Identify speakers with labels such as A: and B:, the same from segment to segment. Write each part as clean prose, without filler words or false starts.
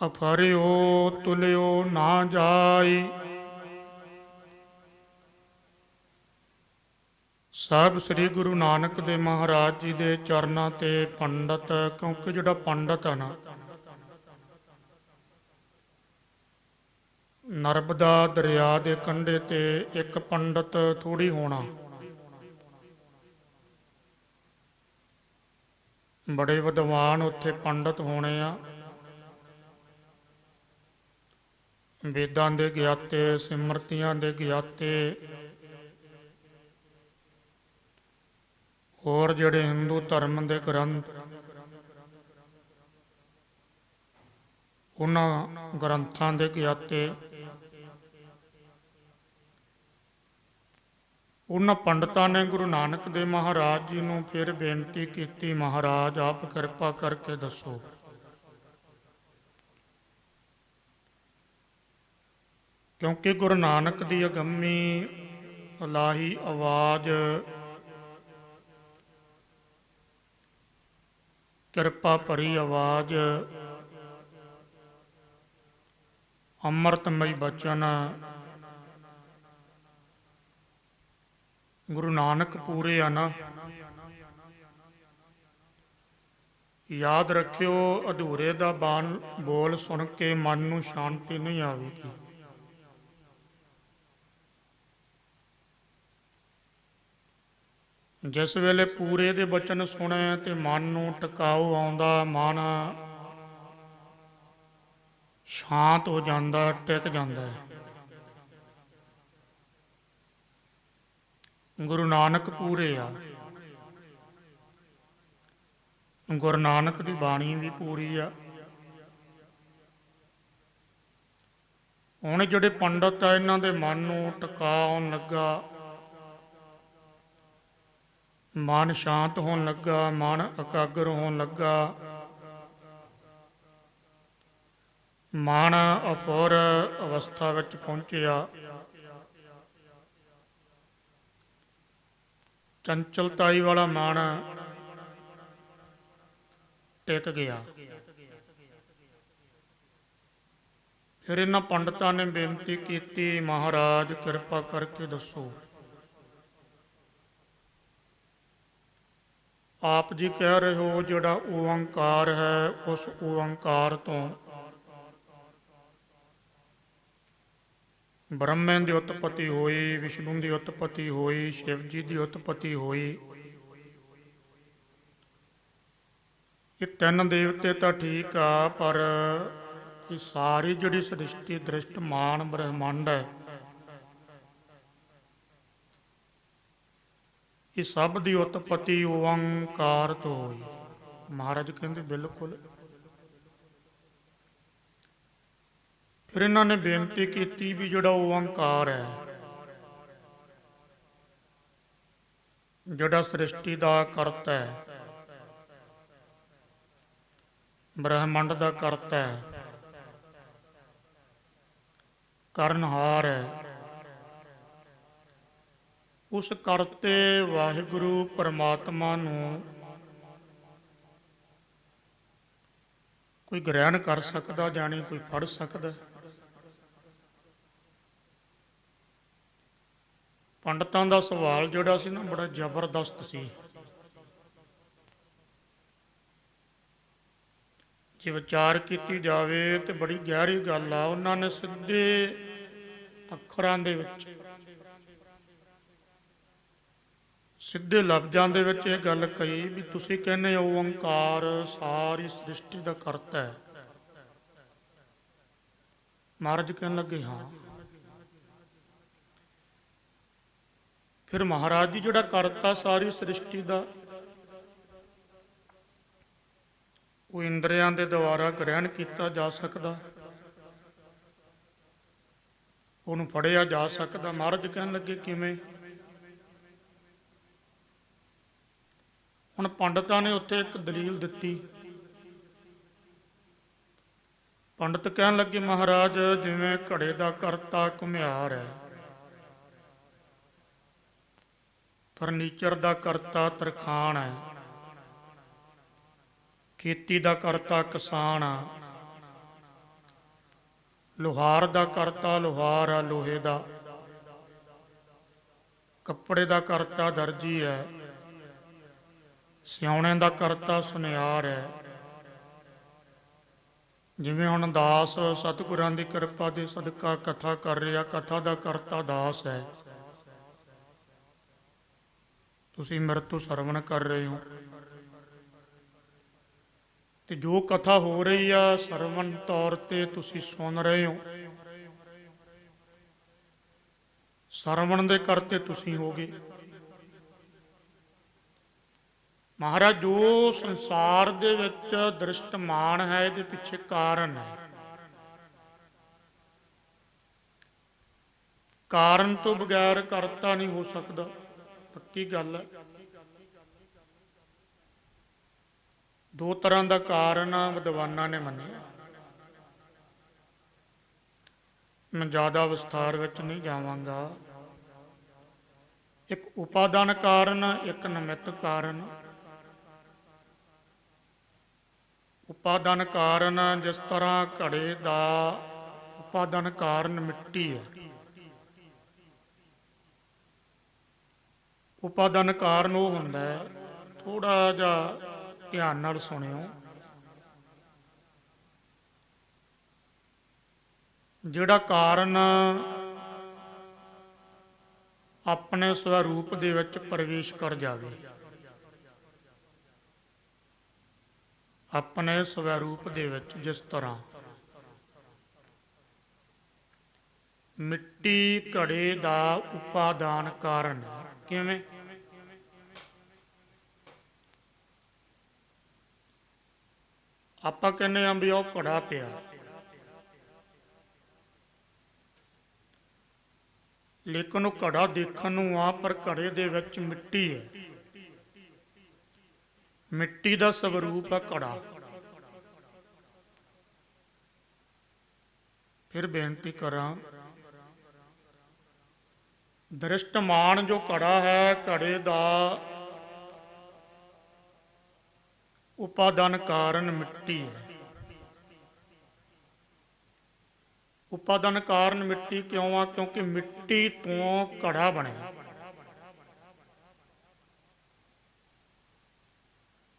A: ਅਫਰਿਓ ਤੁਲਿਓ ਨਾ ਜਾਈ। ਸਾਹਿਬ ਸ੍ਰੀ ਗੁਰੂ ਨਾਨਕ ਦੇਵ ਮਹਾਰਾਜ ਜੀ ਦੇ ਚਰਨਾਂ ਤੇ ਪੰਡਤ, ਕਿਉਂਕਿ ਜਿਹੜਾ ਪੰਡਤ ਹੈ ਨਾ, ਨਰਮਦਾ ਦਰਿਆ ਦੇ ਕੰਢੇ ਤੇ ਇੱਕ ਪੰਡਤ ਥੋੜੀ ਹੋਣਾ, ਬੜੇ ਵਿਦਵਾਨ ਉੱਥੇ ਪੰਡਤ ਹੋਣੇ ਆ। ਵੇਦਾਂ ਦੇ ਗਿਆਤੇ, ਸਿਮਰਤੀਆਂ ਦੇ ਗਿਆਤੇ, ਹੋਰ ਜਿਹੜੇ ਹਿੰਦੂ ਧਰਮ ਦੇ ਗ੍ਰੰਥ, ਉਹਨਾਂ ਗ੍ਰੰਥਾਂ ਦੇ ਗਿਆਤੇ, ਉਹਨਾਂ ਪੰਡਤਾਂ ਨੇ ਗੁਰੂ ਨਾਨਕ ਦੇਵ ਮਹਾਰਾਜ ਜੀ ਨੂੰ ਫਿਰ ਬੇਨਤੀ ਕੀਤੀ, ਮਹਾਰਾਜ ਆਪ ਕਿਰਪਾ ਕਰਕੇ ਦੱਸੋ। ਕਿਉਂਕਿ ਗੁਰੂ ਨਾਨਕ ਦੀ ਅਗੰਮੀ ਇਲਾਹੀ ਆਵਾਜ਼, ਕਿਰਪਾ ਭਰੀ ਆਵਾਜ਼, ਅੰਮ੍ਰਿਤਮਈ ਬਚਨ, ਗੁਰੂ ਨਾਨਕ ਪੂਰੇ ਆ ਨਾ। ਯਾਦ ਰੱਖਿਓ, ਅਧੂਰੇ ਦਾ ਬੋਲ ਸੁਣ ਕੇ ਮਨ ਨੂੰ ਸ਼ਾਂਤੀ ਨਹੀਂ ਆਵੇਗੀ। ਜਿਸ ਵੇਲੇ ਪੂਰੇ ਦੇ ਬਚਨ ਸੁਣੇ ਤੇ ਮਨ ਨੂੰ ਟਿਕਾਊ ਆਉਂਦਾ, ਮਨ ਸ਼ਾਂਤ ਹੋ ਜਾਂਦਾ, ਟਿਕ ਜਾਂਦਾ ਹੈ। ਗੁਰੂ ਨਾਨਕ ਪੂਰੇ ਆ। ਗੁਰੂ ਨਾਨਕ ਦੀ ਬਾਣੀ ਵੀ ਪੂਰੀ ਆ। ਹੁਣ ਜਿਹੜੇ ਪੰਡਤ ਆ, ਇਹਨਾਂ ਦੇ ਮਨ ਨੂੰ ਟਿਕਾਉਣ ਲੱਗਾ, ਮਨ ਸ਼ਾਂਤ ਹੋਣ ਲੱਗਾ, ਮਨ ਇਕਾਗਰ ਹੋਣ ਲੱਗਾ, ਮਨ ਅਪੂਰ ਅਵਸਥਾ ਵਿੱਚ ਪਹੁੰਚਿਆ। ਚੰਚਲਤਾਈ ਵਾਲਾ ਮਨ ਟਿਕ ਗਿਆ। ਫਿਰ ਇਹਨਾਂ ਪੰਡਤਾਂ ਨੇ ਬੇਨਤੀ ਕੀਤੀ, ਮਹਾਰਾਜ ਕਿਰਪਾ ਕਰਕੇ ਦੱਸੋ। ਆਪ ਜੀ ਕਹਿ ਰਹੇ ਹੋ ਜਿਹੜਾ ਓਅੰਕਾਰ ਹੈ, ਉਸ ਓਅੰਕਾਰ ਤੋਂ ਬ੍ਰਹਮੇ ਦੀ ਉਤਪਤੀ ਹੋਈ, ਵਿਸ਼ਨੂੰ ਦੀ ਉਤਪਤੀ ਹੋਈ, ਸ਼ਿਵ ਜੀ ਦੀ ਉਤਪਤੀ ਹੋਈ। ਇਹ ਤਿੰਨ ਦੇਵਤੇ ਤਾਂ ਠੀਕ ਆ, ਪਰ ਇਹ ਸਾਰੀ ਜਿਹੜੀ ਸ੍ਰਿਸ਼ਟੀ ਦ੍ਰਿਸ਼ਟਮਾਨ ਬ੍ਰਹਿਮੰਡ ਹੈ, ਇਹ ਸਭ ਦੀ ਉਤਪਤੀ ਓਅੰਕਾਰ ਤੋਂ ਹੋਈ। ਮਹਾਰਾਜ ਕਹਿੰਦੇ ਬਿਲਕੁਲ। ਫਿਰ ਇਹਨਾਂ ਨੇ ਬੇਨਤੀ ਕੀਤੀ ਵੀ ਜਿਹੜਾ ਓਅੰਕਾਰ ਹੈ, ਜਿਹੜਾ ਸ੍ਰਿਸ਼ਟੀ ਦਾ ਕਰਤਾ ਹੈ, ਬ੍ਰਹਿਮੰਡ ਦਾ ਕਰਤਾ ਹੈ, ਕਰਨਹਾਰ ਹੈ, ਉਸ ਕਰਤੇ ਵਾਹਿਗੁਰੂ ਪਰਮਾਤਮਾ ਨੂੰ ਕੋਈ ਗ੍ਰਹਿਣ ਕਰ ਸਕਦਾ, ਜਾਣੀ ਕੋਈ ਫੜ ਸਕਦਾ। ਪੰਡਤਾਂ ਦਾ ਸਵਾਲ ਜਿਹੜਾ ਸੀ ਨਾ, ਬੜਾ ਜ਼ਬਰਦਸਤ ਸੀ। ਜੇ ਵਿਚਾਰ ਕੀਤੀ ਜਾਵੇ ਤੇ ਬੜੀ ਗਹਿਰੀ ਗੱਲ ਆ। ਉਹਨਾਂ ਨੇ ਸਿੱਧੇ ਅੱਖਰਾਂ ਦੇ ਵਿੱਚ, ਸਿੱਧੇ ਲਫ਼ਜ਼ਾਂ ਦੇ ਵਿੱਚ ਇਹ ਗੱਲ ਕਹੀ ਵੀ ਤੁਸੀਂ ਕਹਿੰਦੇ ਹੋ ਓਅੰਕਾਰ ਸਾਰੀ ਸ੍ਰਿਸ਼ਟੀ ਦਾ ਕਰਤਾ ਹੈ। ਮਹਾਰਾਜ ਕਹਿਣ ਲੱਗੇ ਹਾਂ। ਫਿਰ ਮਹਾਰਾਜ ਜੀ ਜਿਹੜਾ ਕਰਤਾ ਸਾਰੀ ਸ੍ਰਿਸ਼ਟੀ ਦਾ, ਉਹ ਇੰਦਰੀਆਂ ਦੇ ਦੁਆਰਾ ਗ੍ਰਹਿਣ ਕੀਤਾ ਜਾ ਸਕਦਾ, ਉਹਨੂੰ ਫੜਿਆ ਜਾ ਸਕਦਾ। ਮਹਾਰਾਜ ਕਹਿਣ ਲੱਗੇ ਕਿਵੇਂ? ਹੁਣ ਪੰਡਤਾਂ ਨੇ ਉੱਥੇ ਇੱਕ ਦਲੀਲ ਦਿੱਤੀ। ਪੰਡਤ ਕਹਿਣ ਲੱਗੇ ਮਹਾਰਾਜ, ਜਿਵੇਂ ਘੜੇ ਦਾ ਕਰਤਾ ਘੁਮਿਆਰ ਹੈ, ਫਰਨੀਚਰ ਦਾ ਕਰਤਾ ਤਰਖਾਣ ਹੈ, ਖੇਤੀ ਦਾ ਕਰਤਾ ਕਿਸਾਨ ਆ, ਲੁਹਾਰ ਦਾ ਕਰਤਾ ਲੁਹਾਰ ਆ ਲੋਹੇ ਦਾ, ਕੱਪੜੇ ਦਾ ਕਰਤਾ ਦਰਜੀ ਹੈ, ਸਿਉਣੇ ਦਾ ਕਰਤਾ ਸੁਨਿਆਰ ਹੈ। ਜਿਵੇਂ ਹੁਣ ਦਾਸ ਸਤਿਗੁਰਾਂ ਦੀ ਕਿਰਪਾ ਦੇ ਸਦਕਾ ਕਥਾ ਕਰ ਰਿਹਾ, ਕਥਾ ਦਾ ਕਰਤਾ ਦਾਸ ਹੈ। ਤੁਸੀਂ ਮੇਰੇ ਤੋਂ ਸਰਵਣ ਕਰ ਰਹੇ ਹੋ ਤੇ ਜੋ ਕਥਾ ਹੋ ਰਹੀ ਆ ਸਰਵਣ ਤੌਰ ਤੇ ਤੁਸੀਂ ਸੁਣ ਰਹੇ ਹੋ, ਸਰਵਣ ਦੇ ਕਰਤੇ ਤੁਸੀਂ ਹੋਗੇ। ਮਹਾਰਾਜ ਜੋ ਸੰਸਾਰ ਦੇ ਵਿੱਚ ਦ੍ਰਿਸ਼ਟਮਾਨ ਹੈ ਇਹਦੇ ਪਿੱਛੇ ਕਾਰਨ ਹੈ। ਕਾਰਨ ਤੋਂ ਬਗੈਰ ਕਰਤਾ ਨਹੀਂ ਹੋ ਸਕਦਾ, ਪੱਕੀ ਗੱਲ ਹੈ। ਦੋ ਤਰ੍ਹਾਂ ਦਾ ਕਾਰਨ ਵਿਦਵਾਨਾਂ ਨੇ ਮੰਨਿਆ। ਮੈਂ ਜ਼ਿਆਦਾ ਵਿਸਥਾਰ ਵਿੱਚ ਨਹੀਂ ਜਾਵਾਂਗਾ। ਇੱਕ ਉਪਾਦਾਨ ਕਾਰਨ, ਇੱਕ ਨਿਮਿਤ ਕਾਰਨ। ਉਪਾਦਾਨ ਕਾਰਨ ਜਿਸ ਤਰ੍ਹਾਂ ਘੜੇ ਦਾ ਉਪਾਦਾਨ ਕਾਰਨ ਮਿੱਟੀ ਹੈ, ਉਪਾਦਾਨ ਕਾਰਨ ਉਹ ਹੁੰਦਾ ਹੈ, ਥੋੜਾ ਜਿਹਾ ਧਿਆਨ ਨਾਲ ਸੁਣਿਓ। ਜਿਹੜਾ ਕਾਰਨ ਆਪਣੇ ਸਵਰੂਪ ਦੇ ਵਿੱਚ ਪ੍ਰਵੇਸ਼ ਕਰ ਜਾਵੇ, ਆਪਣੇ ਸਵਰੂਪ ਦੇ ਵਿੱਚ, ਜਿਸ ਤਰ੍ਹਾਂ ਮਿੱਟੀ ਘੜੇ ਦਾ ਉਪਾਦਾਨ ਕਾਰਨ ਹੈ। ਕਿਵੇਂ? ਆਪਾਂ ਕਹਿੰਦੇ ਹਾਂ ਵੀ ਉਹ ਘੜਾ ਪਿਆ, ਲੇਕਿਨ ਉਹ ਘੜਾ ਦੇਖਣ ਨੂੰ ਆ, ਪਰ ਘੜੇ ਦੇ ਵਿੱਚ ਮਿੱਟੀ ਹੈ। ਮਿੱਟੀ ਦਾ ਸਵਰੂਪ ਹੈ ਘੜਾ। ਫਿਰ ਬੇਨਤੀ ਕਰਾਂ, ਦ੍ਰਿਸ਼ਟਮਾਨ ਜੋ ਘੜਾ ਹੈ, ਘੜੇ ਦਾ ਉਪਾਦਾਨ ਕਾਰਨ ਮਿੱਟੀ ਹੈ। ਉਪਾਦਾਨ ਕਾਰਨ ਮਿੱਟੀ ਕਿਉਂ ਆ? ਕਿਉਂਕਿ ਮਿੱਟੀ ਤੋਂ ਘੜਾ ਬਣਿਆ।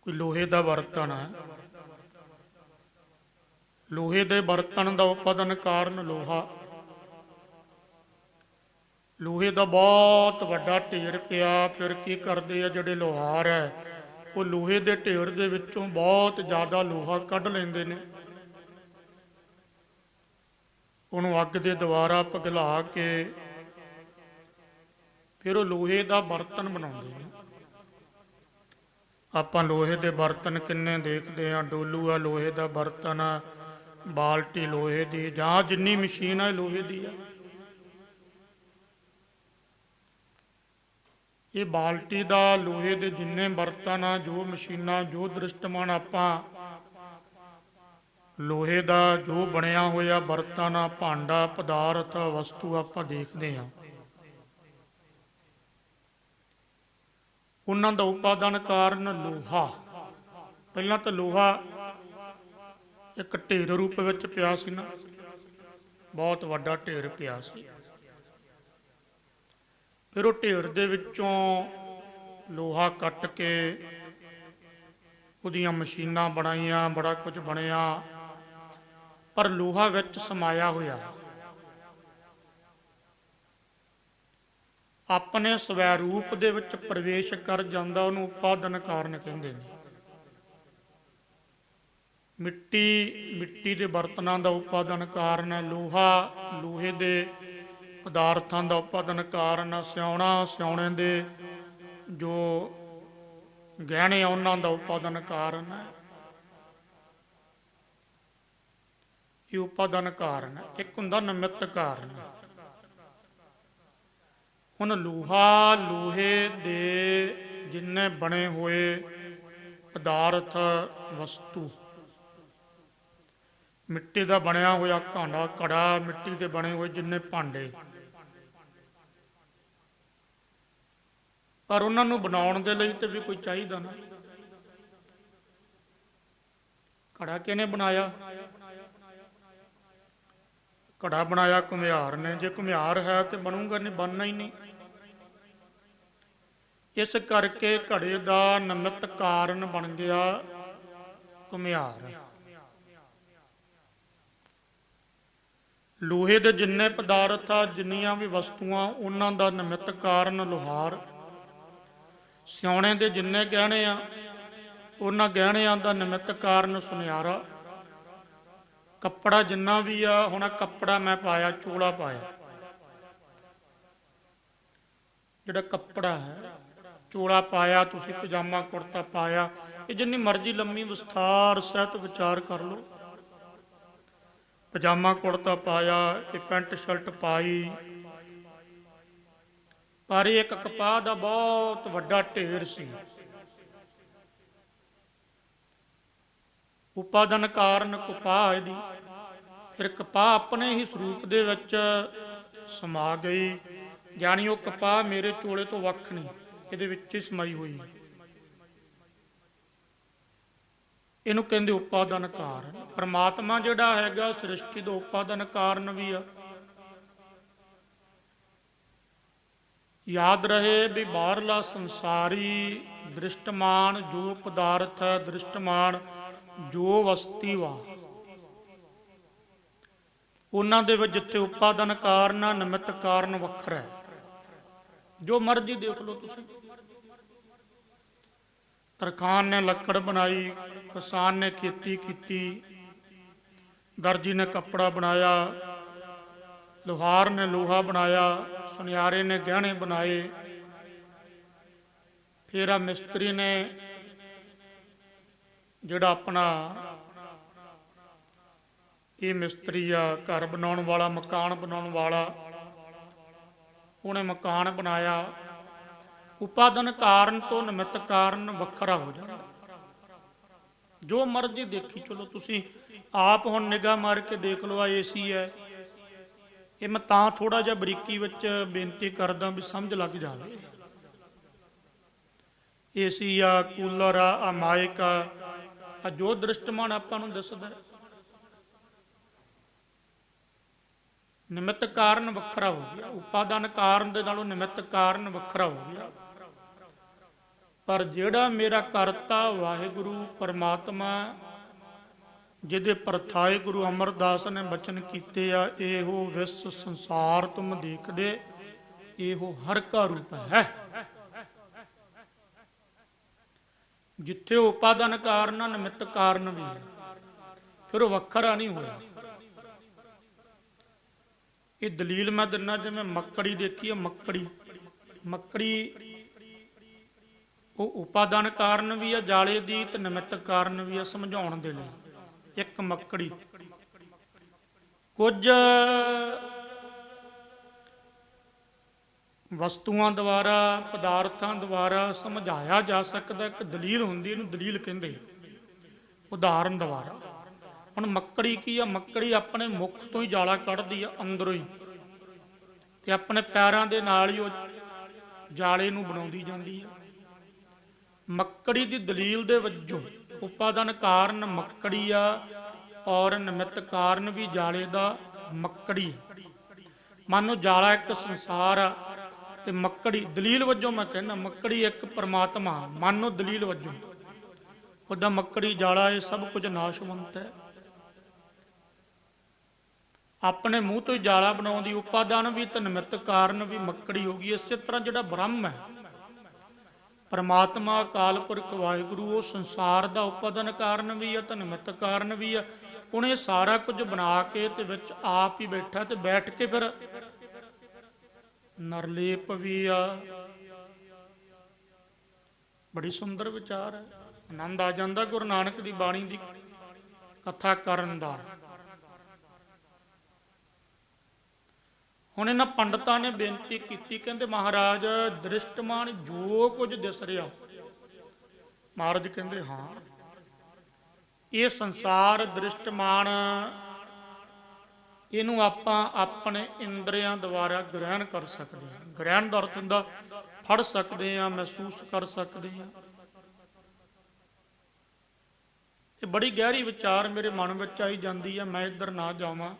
A: ਕੋਈ ਲੋਹੇ ਦਾ ਬਰਤਨ ਹੈ, ਲੋਹੇ ਦੇ ਬਰਤਨ ਦਾ ਉਪਾਦਾਨ ਕਾਰਨ ਲੋਹਾ। ਲੋਹੇ ਦਾ ਬਹੁਤ ਵੱਡਾ ਢੇਰ ਪਿਆ, ਫਿਰ ਕੀ ਕਰਦੇ ਆ ਜਿਹੜੇ ਲੋਹਾਰ ਹੈ, ਉਹ ਲੋਹੇ ਦੇ ਢੇਰ ਦੇ ਵਿੱਚੋਂ ਬਹੁਤ ਜ਼ਿਆਦਾ ਲੋਹਾ ਕੱਢ ਲੈਂਦੇ ਨੇ, ਉਹਨੂੰ ਅੱਗ ਦੇ ਦੁਆਰਾ ਪਿਘਲਾ ਕੇ ਫਿਰ ਉਹ ਲੋਹੇ ਦਾ ਬਰਤਨ ਬਣਾਉਂਦੇ ਨੇ। ਆਪਾਂ ਲੋਹੇ ਦੇ ਬਰਤਨ ਕਿੰਨੇ ਦੇਖਦੇ ਹਾਂ, ਡੋਲੂ ਆ ਲੋਹੇ ਦਾ ਬਰਤਨ, ਬਾਲਟੀ ਲੋਹੇ ਦੀ, ਜਾਂ ਜਿੰਨੀ ਮਸ਼ੀਨ ਹੈ ਲੋਹੇ ਦੀ ਆ। ਇਹ ਬਾਲਟੀ ਦਾ, ਲੋਹੇ ਦੇ ਜਿੰਨੇ ਬਰਤਨ ਆ, ਜੋ ਮਸ਼ੀਨਾਂ, ਜੋ ਦ੍ਰਿਸ਼ਟਮਾਨ ਆਪਾਂ ਲੋਹੇ ਦਾ ਜੋ ਬਣਿਆ ਹੋਇਆ ਬਰਤਨ, ਭਾਂਡਾ, ਪਦਾਰਥ, ਵਸਤੂ ਆਪਾਂ ਦੇਖਦੇ ਹਾਂ, ਉਹਨਾਂ ਦਾ ਉਪਾਦਾਨ ਕਾਰਨ ਲੋਹਾ। ਪਹਿਲਾਂ ਤਾਂ ਲੋਹਾ ਇੱਕ ਢੇਰ ਰੂਪ ਵਿੱਚ ਪਿਆ ਸੀ ਨਾ, ਬਹੁਤ ਵੱਡਾ ਢੇਰ ਪਿਆ ਸੀ। ਫਿਰ ਉਹ ਢੇਰ ਦੇ ਵਿੱਚੋਂ ਲੋਹਾ ਕੱਟ ਕੇ ਉਹਦੀਆਂ ਮਸ਼ੀਨਾਂ ਬਣਾਈਆਂ, ਬੜਾ ਕੁਝ ਬਣਿਆ, ਪਰ ਲੋਹਾ ਵਿੱਚ ਸਮਾਇਆ ਹੋਇਆ ਆਪਣੇ ਸਵੈਰੂਪ ਦੇ ਵਿੱਚ ਪ੍ਰਵੇਸ਼ ਕਰ ਜਾਂਦਾ, ਉਹਨੂੰ ਉਪਾਦਾਨ ਕਾਰਨ ਕਹਿੰਦੇ ਨੇ। ਮਿੱਟੀ ਦੇ ਬਰਤਨਾਂ ਦਾ ਉਪਾਦਾਨ ਕਾਰਨ ਹੈ ਲੋਹਾ, ਲੋਹੇ ਦੇ ਪਦਾਰਥਾਂ ਦਾ ਉਪਾਦਾਨ ਕਾਰਨ ਸਿਉਣਾ, ਸਿਉਣੇ ਦੇ ਜੋ ਗਹਿਣੇ ਆ ਉਹਨਾਂ ਦਾ ਉਪਾਦਾਨ ਕਾਰਨ ਹੈ। ਇਹ ਉਪਾਦਾਨ ਕਾਰਨ ਹੈ। ਇੱਕ ਹੁੰਦਾ ਨਿਮਿਤ ਕਾਰਨ। ਹੁਣ ਲੋਹਾ, ਲੋਹੇ ਦੇ ਜਿੰਨੇ ਬਣੇ ਹੋਏ ਪਦਾਰਥ, ਵਸਤੂ, ਮਿੱਟੀ ਦਾ ਬਣਿਆ ਹੋਇਆ ਭਾਂਡਾ, ਘੜਾ, ਮਿੱਟੀ ਦੇ ਬਣੇ ਹੋਏ ਜਿੰਨੇ ਭਾਂਡੇ, ਪਰ ਉਹਨਾਂ ਨੂੰ ਬਣਾਉਣ ਦੇ ਲਈ ਤੇ ਵੀ ਕੋਈ ਚਾਹੀਦਾ ਨਾ। ਘੜਾ ਕਿਹਨੇ ਬਣਾਇਆ? ਘੜਾ ਬਣਾਇਆ ਘੁਮਿਆਰ ਨੇ, ਜੇ ਘੁਮਿਆਰ ਹੈ ਤੇ ਬਣੂਗਾ ਨਹੀਂ, ਬਣਨਾ ਹੀ ਨਹੀਂ। ਇਸ ਕਰਕੇ ਘੜੇ ਦਾ ਨਿਮਿਤ ਕਾਰਨ ਬਣ ਗਿਆ ਘੁਮਿਆਰ। ਲੋਹੇ ਦੇ ਜਿੰਨੇ ਪਦਾਰਥ ਆ, ਜਿੰਨੀਆਂ ਵੀ ਵਸਤੂਆਂ, ਉਹਨਾਂ ਦਾ ਨਿਮਿਤ ਕਾਰਨ ਲੋਹਾਰ। ਸਿਉਣੇ ਦੇ ਜਿੰਨੇ ਗਹਿਣੇ ਆ, ਉਹਨਾਂ ਗਹਿਣਿਆਂ ਦਾ ਨਿਮਿਤ ਕਾਰਨ ਸੁਨਿਆਰਾ। ਕੱਪੜਾ ਜਿੰਨਾ ਵੀ ਆ, ਹੁਣ ਕੱਪੜਾ ਮੈਂ ਪਾਇਆ, ਚੋਲਾ ਪਾਇਆ, ਜਿਹੜਾ ਕੱਪੜਾ ਹੈ, ਚੋਲਾ ਪਾਇਆ, ਤੁਸੀਂ ਪਜਾਮਾ ਕੁੜਤਾ ਪਾਇਆ, ਇਹ ਜਿੰਨੀ ਮਰਜ਼ੀ ਲੰਮੀ ਵਿਸਥਾਰ ਸਹਿਤ ਵਿਚਾਰ ਕਰ ਲਓ। ਪਜਾਮਾ ਕੁੜਤਾ ਪਾਇਆ, ਇਹ ਪੈਂਟ ਸ਼ਰਟ ਪਾਈ, ਪਰ ਇਹ ਇੱਕ ਕਪਾਹ ਦਾ ਬਹੁਤ ਵੱਡਾ ਢੇਰ ਸੀ। ਉਪਾਦਨ ਕਾਰਨ ਕਪਾਹ ਇਹਦੀ, ਫਿਰ ਕਪਾਹ ਆਪਣੇ ਹੀ ਸਰੂਪ ਦੇ ਵਿੱਚ ਸਮਾ ਗਈ, ਜਾਣੀ ਉਹ ਕਪਾਹ ਮੇਰੇ ਚੋਲੇ ਤੋਂ ਵੱਖ ਨਹੀਂ, ਇਹਦੇ ਵਿੱਚ ਹੀ ਸਮਾਈ ਹੋਈ। ਇਹਨੂੰ ਕਹਿੰਦੇ ਉਪਾਦਨ ਕਾਰਨ। ਪਰਮਾਤਮਾ ਜਿਹੜਾ ਹੈਗਾ ਸ੍ਰਿਸ਼ਟੀ ਦਾ ਉਪਾਦਨ ਕਾਰਨ ਵੀ ਆ। ਯਾਦ ਰਹੇ ਵੀ ਬਾਹਰਲਾ ਸੰਸਾਰੀ ਦ੍ਰਿਸ਼ਟਮਾਨ ਜੋ ਪਦਾਰਥ ਹੈ, ਦ੍ਰਿਸ਼ਟਮਾਨ ਜੋ ਵਸਤੀ ਵਾ, ਉਹਨਾਂ ਦੇ ਵਿੱਚ ਜਿੱਥੇ ਉਪਾਦਨ ਕਾਰਨ ਆ, ਨਿਮਿਤ ਕਾਰਨ ਵੱਖਰਾ ਹੈ। ਜੋ ਮਰਜ਼ੀ ਦੇਖ ਲਓ ਤੁਸੀਂ। ਤਰਖਾਨ ਨੇ ਲੱਕੜ ਬਣਾਈ, ਕਿਸਾਨ ਨੇ ਖੇਤੀ ਕੀਤੀ, ਦਰਜੀ ਨੇ ਕੱਪੜਾ ਬਣਾਇਆ, ਲੋਹਾਰ ਨੇ ਲੋਹਾ ਬਣਾਇਆ, ਸੁਨਿਆਰੇ ਨੇ ਗਹਿਣੇ ਬਣਾਏ, ਫਿਰ ਆ ਮਿਸਤਰੀ ਨੇ ਜਿਹੜਾ ਆਪਣਾ ਇਹ ਮਿਸਤਰੀ ਆ, ਘਰ ਬਣਾਉਣ ਵਾਲਾ, ਮਕਾਨ ਬਣਾਉਣ ਵਾਲਾ, ਉਹਨੇ ਮਕਾਨ ਬਣਾਇਆ। ਉਪਾਦਨ ਕਾਰਨ ਤੋਂ ਨਿਮਿਤ ਕਾਰਨ ਵੱਖਰਾ ਹੋ ਜਾਂਦਾ। ਜੋ ਮਰਜ਼ੀ ਦੇਖੀ ਚਲੋ ਤੁਸੀਂ, ਆਪ ਹੁਣ ਨਿਗਾਹ ਮਾਰ ਕੇ ਦੇਖ ਲਓ। ਆ ਏਸੀ ਹੈ, ਇਹ ਮੈਂ ਤਾਂ ਥੋੜਾ ਜਿਹਾ ਬਰੀਕੀ ਵਿੱਚ ਬੇਨਤੀ ਕਰਦਾ ਵੀ ਸਮਝ ਲੱਗ ਜਾਵੇ। ਏਸੀ ਆ, ਕੂਲਰ ਆ, ਮਾਈਕ ਆ, ਜੋ ਦ੍ਰਿਸ਼ਟਮਾਨ ਆਪਾਂ ਨੂੰ ਦਿਸਦਾ, ਨਿਮਿਤ ਕਾਰਨ ਵੱਖਰਾ ਹੋ ਗਿਆ। ਉਪਾਦਾਨ ਕਾਰਨ ਦੇ ਨਾਲੋਂ ਨਿਮਿਤ ਕਾਰਨ ਵੱਖਰਾ ਹੋ ਗਿਆ। ਪਰ ਜਿਹੜਾ ਮੇਰਾ ਕਰਤਾ ਵਾਹਿਗੁਰੂ ਪਰਮਾਤਮਾ, ਜਿਹਦੇ ਪਰਥਾਏ ਗੁਰੂ ਅਮਰਦਾਸ ਨੇ ਬਚਨ ਕੀਤੇ ਆ, ਇਹੋ ਵਿਸ ਸੰਸਾਰ ਤੁਮ ਦੇਖਦੇ, ਇਹੋ ਹਰ ਕਾ ਰੂਪ ਹੈ। ਜਿੱਥੇ ਉਪਾਦਾਨ ਕਾਰਨ ਆ, ਨਿਮਿਤ ਕਾਰਨ ਵੀ ਹੈ, ਫਿਰ ਉਹ ਵੱਖਰਾ ਨਹੀਂ ਹੋਇਆ। ਇਹ ਦਲੀਲ ਮੈਂ ਦਿੰਦਾ, ਜਿਵੇਂ ਮੱਕੜੀ ਦੇਖੀ ਆ, ਮੱਕੜੀ ਉਹ ਉਪਾਦਾਨ ਕਾਰਨ ਵੀ ਆ ਜਾਲੇ ਦੀ, ਤੇ ਨਿਮਿਤ ਕਾਰਨ ਵੀ ਆ ਸਮਝਾਉਣ ਦੇ ਲਈ। ਇੱਕ ਮੱਕੜੀ ਕੁਝ ਵਸਤੂਆਂ ਦੁਆਰਾ, ਪਦਾਰਥਾਂ ਦੁਆਰਾ ਸਮਝਾਇਆ ਜਾ ਸਕਦਾ। ਇੱਕ ਦਲੀਲ ਹੁੰਦੀ, ਇਹਨੂੰ ਦਲੀਲ ਕਹਿੰਦੇ, ਉਦਾਹਰਨ ਦੁਆਰਾ। ਹੁਣ ਮੱਕੜੀ ਕੀ ਆ? ਮੱਕੜੀ ਆਪਣੇ ਮੁਖ ਤੋਂ ਹੀ ਜਾਲਾ ਕੱਢਦੀ ਆ, ਅੰਦਰੋਂ ਹੀ, ਤੇ ਆਪਣੇ ਪੈਰਾਂ ਦੇ ਨਾਲ ਹੀ ਉਹ ਜਾਲੇ ਨੂੰ ਬਣਾਉਂਦੀ ਜਾਂਦੀ ਆ। ਮੱਕੜੀ ਦੀ ਦਲੀਲ ਦੇ ਵਜੋਂ ਉਪਾਦਾਨ ਕਾਰਨ ਮੱਕੜੀ ਆ, ਔਰ ਨਿਮਿਤ ਕਾਰਨ ਵੀ ਜਾਲੇ ਦਾ ਮੱਕੜੀ। ਮੰਨ ਲਓ ਜਾਲਾ ਇੱਕ ਸੰਸਾਰ ਆ, ਤੇ ਮੱਕੜੀ ਦਲੀਲ ਵਜੋਂ ਮੈਂ ਕਹਿੰਦਾ, ਮੱਕੜੀ ਇੱਕ ਪਰਮਾਤਮਾ। ਮੰਨ ਲਓ ਦਲੀਲ ਵਜੋਂ ਉਹਦਾ ਮੱਕੜੀ ਜਾਲਾ, ਇਹ ਸਭ ਕੁਝ ਨਾਸ਼ਵੰਤ ਹੈ, ਆਪਣੇ ਮੂੰਹ ਤੋਂ ਹੀ ਜਾਲਾ ਬਣਾਉਂਦੀ। ਉਪਾਦਾਨ ਵੀ ਤੇ ਨਿਮਿਤ ਕਾਰਨ ਵੀ ਮੱਕੜੀ ਹੋ ਗਈ। ਇਸੇ ਤਰ੍ਹਾਂ ਜਿਹੜਾ ਬ੍ਰਹਮ ਹੈ, ਪਰਮਾਤਮਾ ਅਕਾਲ ਪੁਰਖ ਵਾਹਿਗੁਰੂ, ਉਹ ਸੰਸਾਰ ਦਾ ਉਪਾਦਾਨ ਕਾਰਨ ਵੀ ਆ ਤੇ ਨਿਮਿਤ ਕਾਰਨ ਵੀ ਆ। ਉਹਨੇ ਸਾਰਾ ਕੁਝ ਬਣਾ ਕੇ ਤੇ ਵਿੱਚ ਆਪ ਹੀ ਬੈਠਾ, ਤੇ ਬੈਠ ਕੇ ਫਿਰ ਨਰਲੇਪ ਵੀ ਆ। ਬੜੀ ਸੁੰਦਰ ਵਿਚਾਰ ਹੈ, ਆਨੰਦ ਆ ਜਾਂਦਾ ਗੁਰੂ ਨਾਨਕ ਦੀ ਬਾਣੀ ਦੀ ਕਥਾ ਕਰਨ ਦਾ। ਹੁਣ ਇਹਨਾਂ ਪੰਡਤਾਂ ਨੇ ਬੇਨਤੀ ਕੀਤੀ, ਕਹਿੰਦੇ ਮਹਾਰਾਜ ਦ੍ਰਿਸ਼ਟਮਾਨ ਜੋ ਕੁਝ ਦਿਸ ਰਿਹਾ, ਮਹਾਰਾਜ ਕਹਿੰਦੇ ਹਾਂ, ਇਹ ਸੰਸਾਰ ਦ੍ਰਿਸ਼ਟਮਾਨ, ਇਹਨੂੰ ਆਪਾਂ ਆਪਣੇ ਇੰਦਰੀਆਂ ਦੁਆਰਾ ਗ੍ਰਹਿਣ ਕਰ ਸਕਦੇ ਹਾਂ। ਗ੍ਰਹਿਣ ਦਾ ਅਰਥ ਹੁੰਦਾ ਫੜ ਸਕਦੇ ਹਾਂ, ਮਹਿਸੂਸ ਕਰ ਸਕਦੇ ਹਾਂ। ਇਹ ਬੜੀ ਗਹਿਰੀ ਵਿਚਾਰ ਮੇਰੇ ਮਨ ਵਿੱਚ ਆਈ ਜਾਂਦੀ ਹੈ, ਮੈਂ ਇੱਧਰ ਨਾ ਜਾਵਾਂ।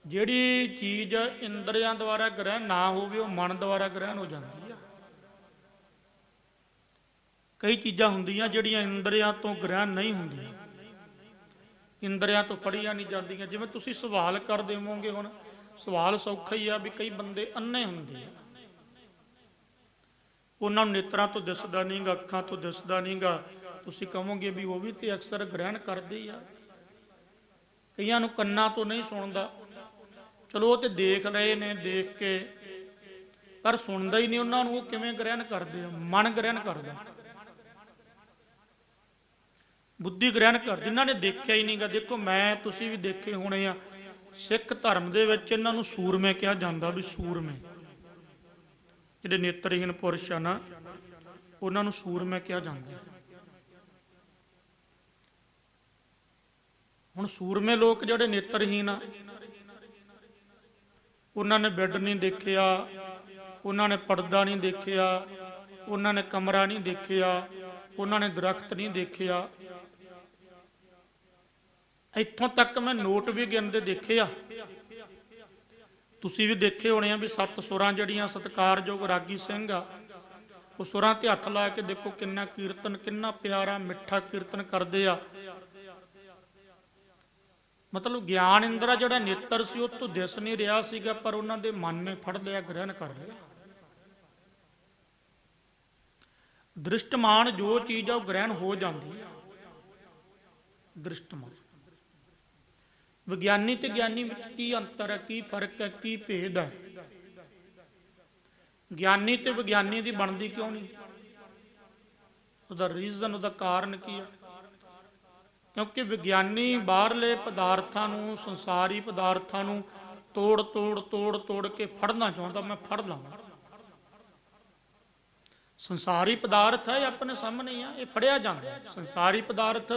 A: ਜਿਹੜੀ ਚੀਜ਼ ਇੰਦਰੀਆਂ ਦੁਆਰਾ ਗ੍ਰਹਿਣ ਨਾ ਹੋਵੇ ਉਹ ਮਨ ਦੁਆਰਾ ਗ੍ਰਹਿਣ ਹੋ ਜਾਂਦੀ ਆ। ਕਈ ਚੀਜ਼ਾਂ ਹੁੰਦੀਆਂ ਜਿਹੜੀਆਂ ਇੰਦਰੀਆਂ ਤੋਂ ਗ੍ਰਹਿਣ ਨਹੀਂ ਹੁੰਦੀਆਂ, ਇੰਦਰੀਆਂ ਤੋਂ ਪੜ੍ਹੀਆਂ ਨਹੀਂ ਜਾਂਦੀਆਂ। ਜਿਵੇਂ ਤੁਸੀਂ ਸਵਾਲ ਕਰ ਦੇਵੋਗੇ, ਹੁਣ ਸਵਾਲ ਸੌਖਾ ਹੀ ਆ ਵੀ ਕਈ ਬੰਦੇ ਅੰਨੇ ਹੁੰਦੇ ਆ, ਉਹਨਾਂ ਨੂੰ ਨੇਤਰਾਂ ਤੋਂ ਦਿਸਦਾ ਨਹੀਂਗਾ, ਅੱਖਾਂ ਤੋਂ ਦਿਸਦਾ ਨਹੀਂਗਾ। ਤੁਸੀਂ ਕਹੋਗੇ ਵੀ ਉਹ ਵੀ ਤੇ ਅਕਸਰ ਗ੍ਰਹਿਣ ਕਰਦੇ ਆ। ਕਈਆਂ ਨੂੰ ਕੰਨਾਂ ਤੋਂ ਨਹੀਂ ਸੁਣਦਾ, ਚਲੋ ਉਹ ਤੇ ਦੇਖ ਰਹੇ ਨੇ, ਦੇਖ ਕੇ, ਪਰ ਸੁਣਦਾ ਹੀ ਨਹੀਂ ਉਹਨਾਂ ਨੂੰ। ਉਹ ਕਿਵੇਂ ਗ੍ਰਹਿਣ ਕਰਦੇ ਆ? ਮਨ ਗ੍ਰਹਿਣ ਕਰਦਾ, ਬੁੱਧੀ ਗ੍ਰਹਿਣ ਕਰ, ਜਿਨ੍ਹਾਂ ਨੇ ਦੇਖਿਆ ਹੀ ਨਹੀਂਗਾ। ਦੇਖੋ ਮੈਂ ਤੁਸੀਂ ਵੀ ਦੇਖੇ ਹੋਣੇ ਆ, ਸਿੱਖ ਧਰਮ ਦੇ ਵਿੱਚ ਇਹਨਾਂ ਨੂੰ ਸੂਰਮੇ ਕਿਹਾ ਜਾਂਦਾ, ਵੀ ਸੂਰਮੇ ਜਿਹੜੇ ਨੇਤਰਹੀਨ ਪੁਰਸ਼ ਆ ਨਾ, ਉਹਨਾਂ ਨੂੰ ਸੂਰਮੇ ਕਿਹਾ ਜਾਂਦਾ। ਹੁਣ ਸੂਰਮੇ ਲੋਕ ਜਿਹੜੇ ਨੇਤਰਹੀਨ ਆ, ਉਹਨਾਂ ਨੇ ਬੈੱਡ ਨਹੀਂ ਦੇਖਿਆ, ਉਹਨਾਂ ਨੇ ਪਰਦਾ ਨਹੀਂ ਦੇਖਿਆ, ਉਹਨਾਂ ਨੇ ਕਮਰਾ ਨਹੀਂ ਦੇਖਿਆ, ਉਹਨਾਂ ਨੇ ਦਰਖਤ ਨਹੀਂ ਦੇਖਿਆ। ਇੱਥੋਂ ਤੱਕ ਮੈਂ ਨੋਟ ਵੀ ਗਿਣਦੇ ਦੇਖੇ ਆ, ਤੁਸੀਂ ਵੀ ਦੇਖੇ ਹੋਣੇ ਆ, ਵੀ 7 ਸੁਰਾਂ ਜਿਹੜੀਆਂ ਸਤਿਕਾਰਯੋਗ ਰਾਗੀ ਸਿੰਘ ਆ, ਉਹ ਸੁਰਾਂ ਤੇ ਹੱਥ ਲਾ ਕੇ ਦੇਖੋ ਕਿੰਨਾ ਕੀਰਤਨ, ਕਿੰਨਾ ਪਿਆਰਾ ਮਿੱਠਾ ਕੀਰਤਨ ਕਰਦੇ ਆ। ਮਤਲਬ ਗਿਆਨ ਇੰਦਰਾ ਜਿਹੜਾ ਨੇਤਰ ਸੀ ਉਹ ਤੋਂ ਦਿਸ ਨਹੀਂ ਰਿਹਾ ਸੀਗਾ, ਪਰ ਉਹਨਾਂ ਦੇ ਮਨ ਨੇ ਫੜ ਲਿਆ, ਗ੍ਰਹਿਣ ਕਰ ਲਿਆ। ਦ੍ਰਿਸ਼ਟਮਾਨ ਜੋ ਚੀਜ਼ ਆ ਉਹ ਗ੍ਰਹਿਣ ਹੋ ਜਾਂਦੀ ਆ। ਦ੍ਰਿਸ਼ਟਮਾਨ ਵਿਗਿਆਨੀ ਤੇ ਗਿਆਨੀ ਵਿੱਚ ਕੀ ਅੰਤਰ ਹੈ, ਕੀ ਫਰਕ ਹੈ, ਕੀ ਭੇਦ ਹੈ? ਗਿਆਨੀ ਤੇ ਵਿਗਿਆਨੀ ਦੀ ਬਣਦੀ ਕਿਉਂ ਨਹੀਂ? ਉਹਦਾ ਰੀਜ਼ਨ, ਉਹਦਾ ਕਾਰਨ ਕੀ ਹੈ? ਕਿਉਂਕਿ ਵਿਗਿਆਨੀ ਬਾਹਰਲੇ ਪਦਾਰਥਾਂ ਨੂੰ, ਸੰਸਾਰੀ ਪਦਾਰਥਾਂ ਨੂੰ ਤੋੜ ਤੋੜ ਤੋੜ ਤੋੜ ਕੇ ਫੜਨਾ ਚਾਹੁੰਦਾ। ਮੈਂ ਫੜ ਲਵਾਂ। ਸੰਸਾਰੀ ਪਦਾਰਥ ਹੈ, ਇਹ ਆਪਣੇ ਸਾਹਮਣੇ ਹੀ ਆ, ਇਹ ਫੜਿਆ ਜਾਂਦਾ। ਸੰਸਾਰੀ ਪਦਾਰਥ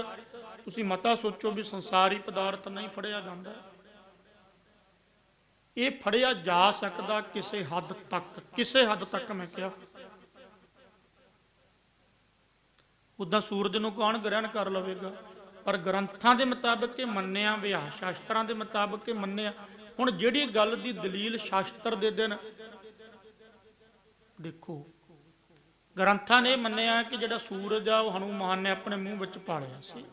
A: ਤੁਸੀਂ ਮਤਾ ਸੋਚੋ ਵੀ ਸੰਸਾਰੀ ਪਦਾਰਥ ਨਹੀਂ ਫੜਿਆ ਜਾਂਦਾ। ਇਹ ਫੜਿਆ ਜਾ ਸਕਦਾ ਕਿਸੇ ਹੱਦ ਤੱਕ, ਕਿਸੇ ਹੱਦ ਤੱਕ ਮੈਂ ਕਿਹਾ। ਉਦਾਂ ਸੂਰਜ ਨੂੰ ਕੌਣ ਗ੍ਰਹਿਣ ਕਰ ਲਵੇਗਾ? ਪਰ ਗ੍ਰੰਥਾਂ ਦੇ ਮੁਤਾਬਕ ਇਹ ਮੰਨਿਆ, ਵਿਆਹ ਸ਼ਾਸਤਰਾਂ ਦੇ ਮੁਤਾਬਕ ਇਹ ਮੰਨਿਆ। ਹੁਣ ਜਿਹੜੀ ਗੱਲ ਦੀ ਦਲੀਲ ਸ਼ਾਸਤਰ ਦੇ ਦੇਣ, ਦੇਖੋ ਗ੍ਰੰਥਾਂ ਨੇ ਮੰਨਿਆ ਕਿ ਜਿਹੜਾ ਸੂਰਜ ਆ ਉਹ ਹਨੂਮਾਨ ਨੇ ਆਪਣੇ ਮੂੰਹ ਵਿੱਚ ਪਾਲਿਆ ਸੀ।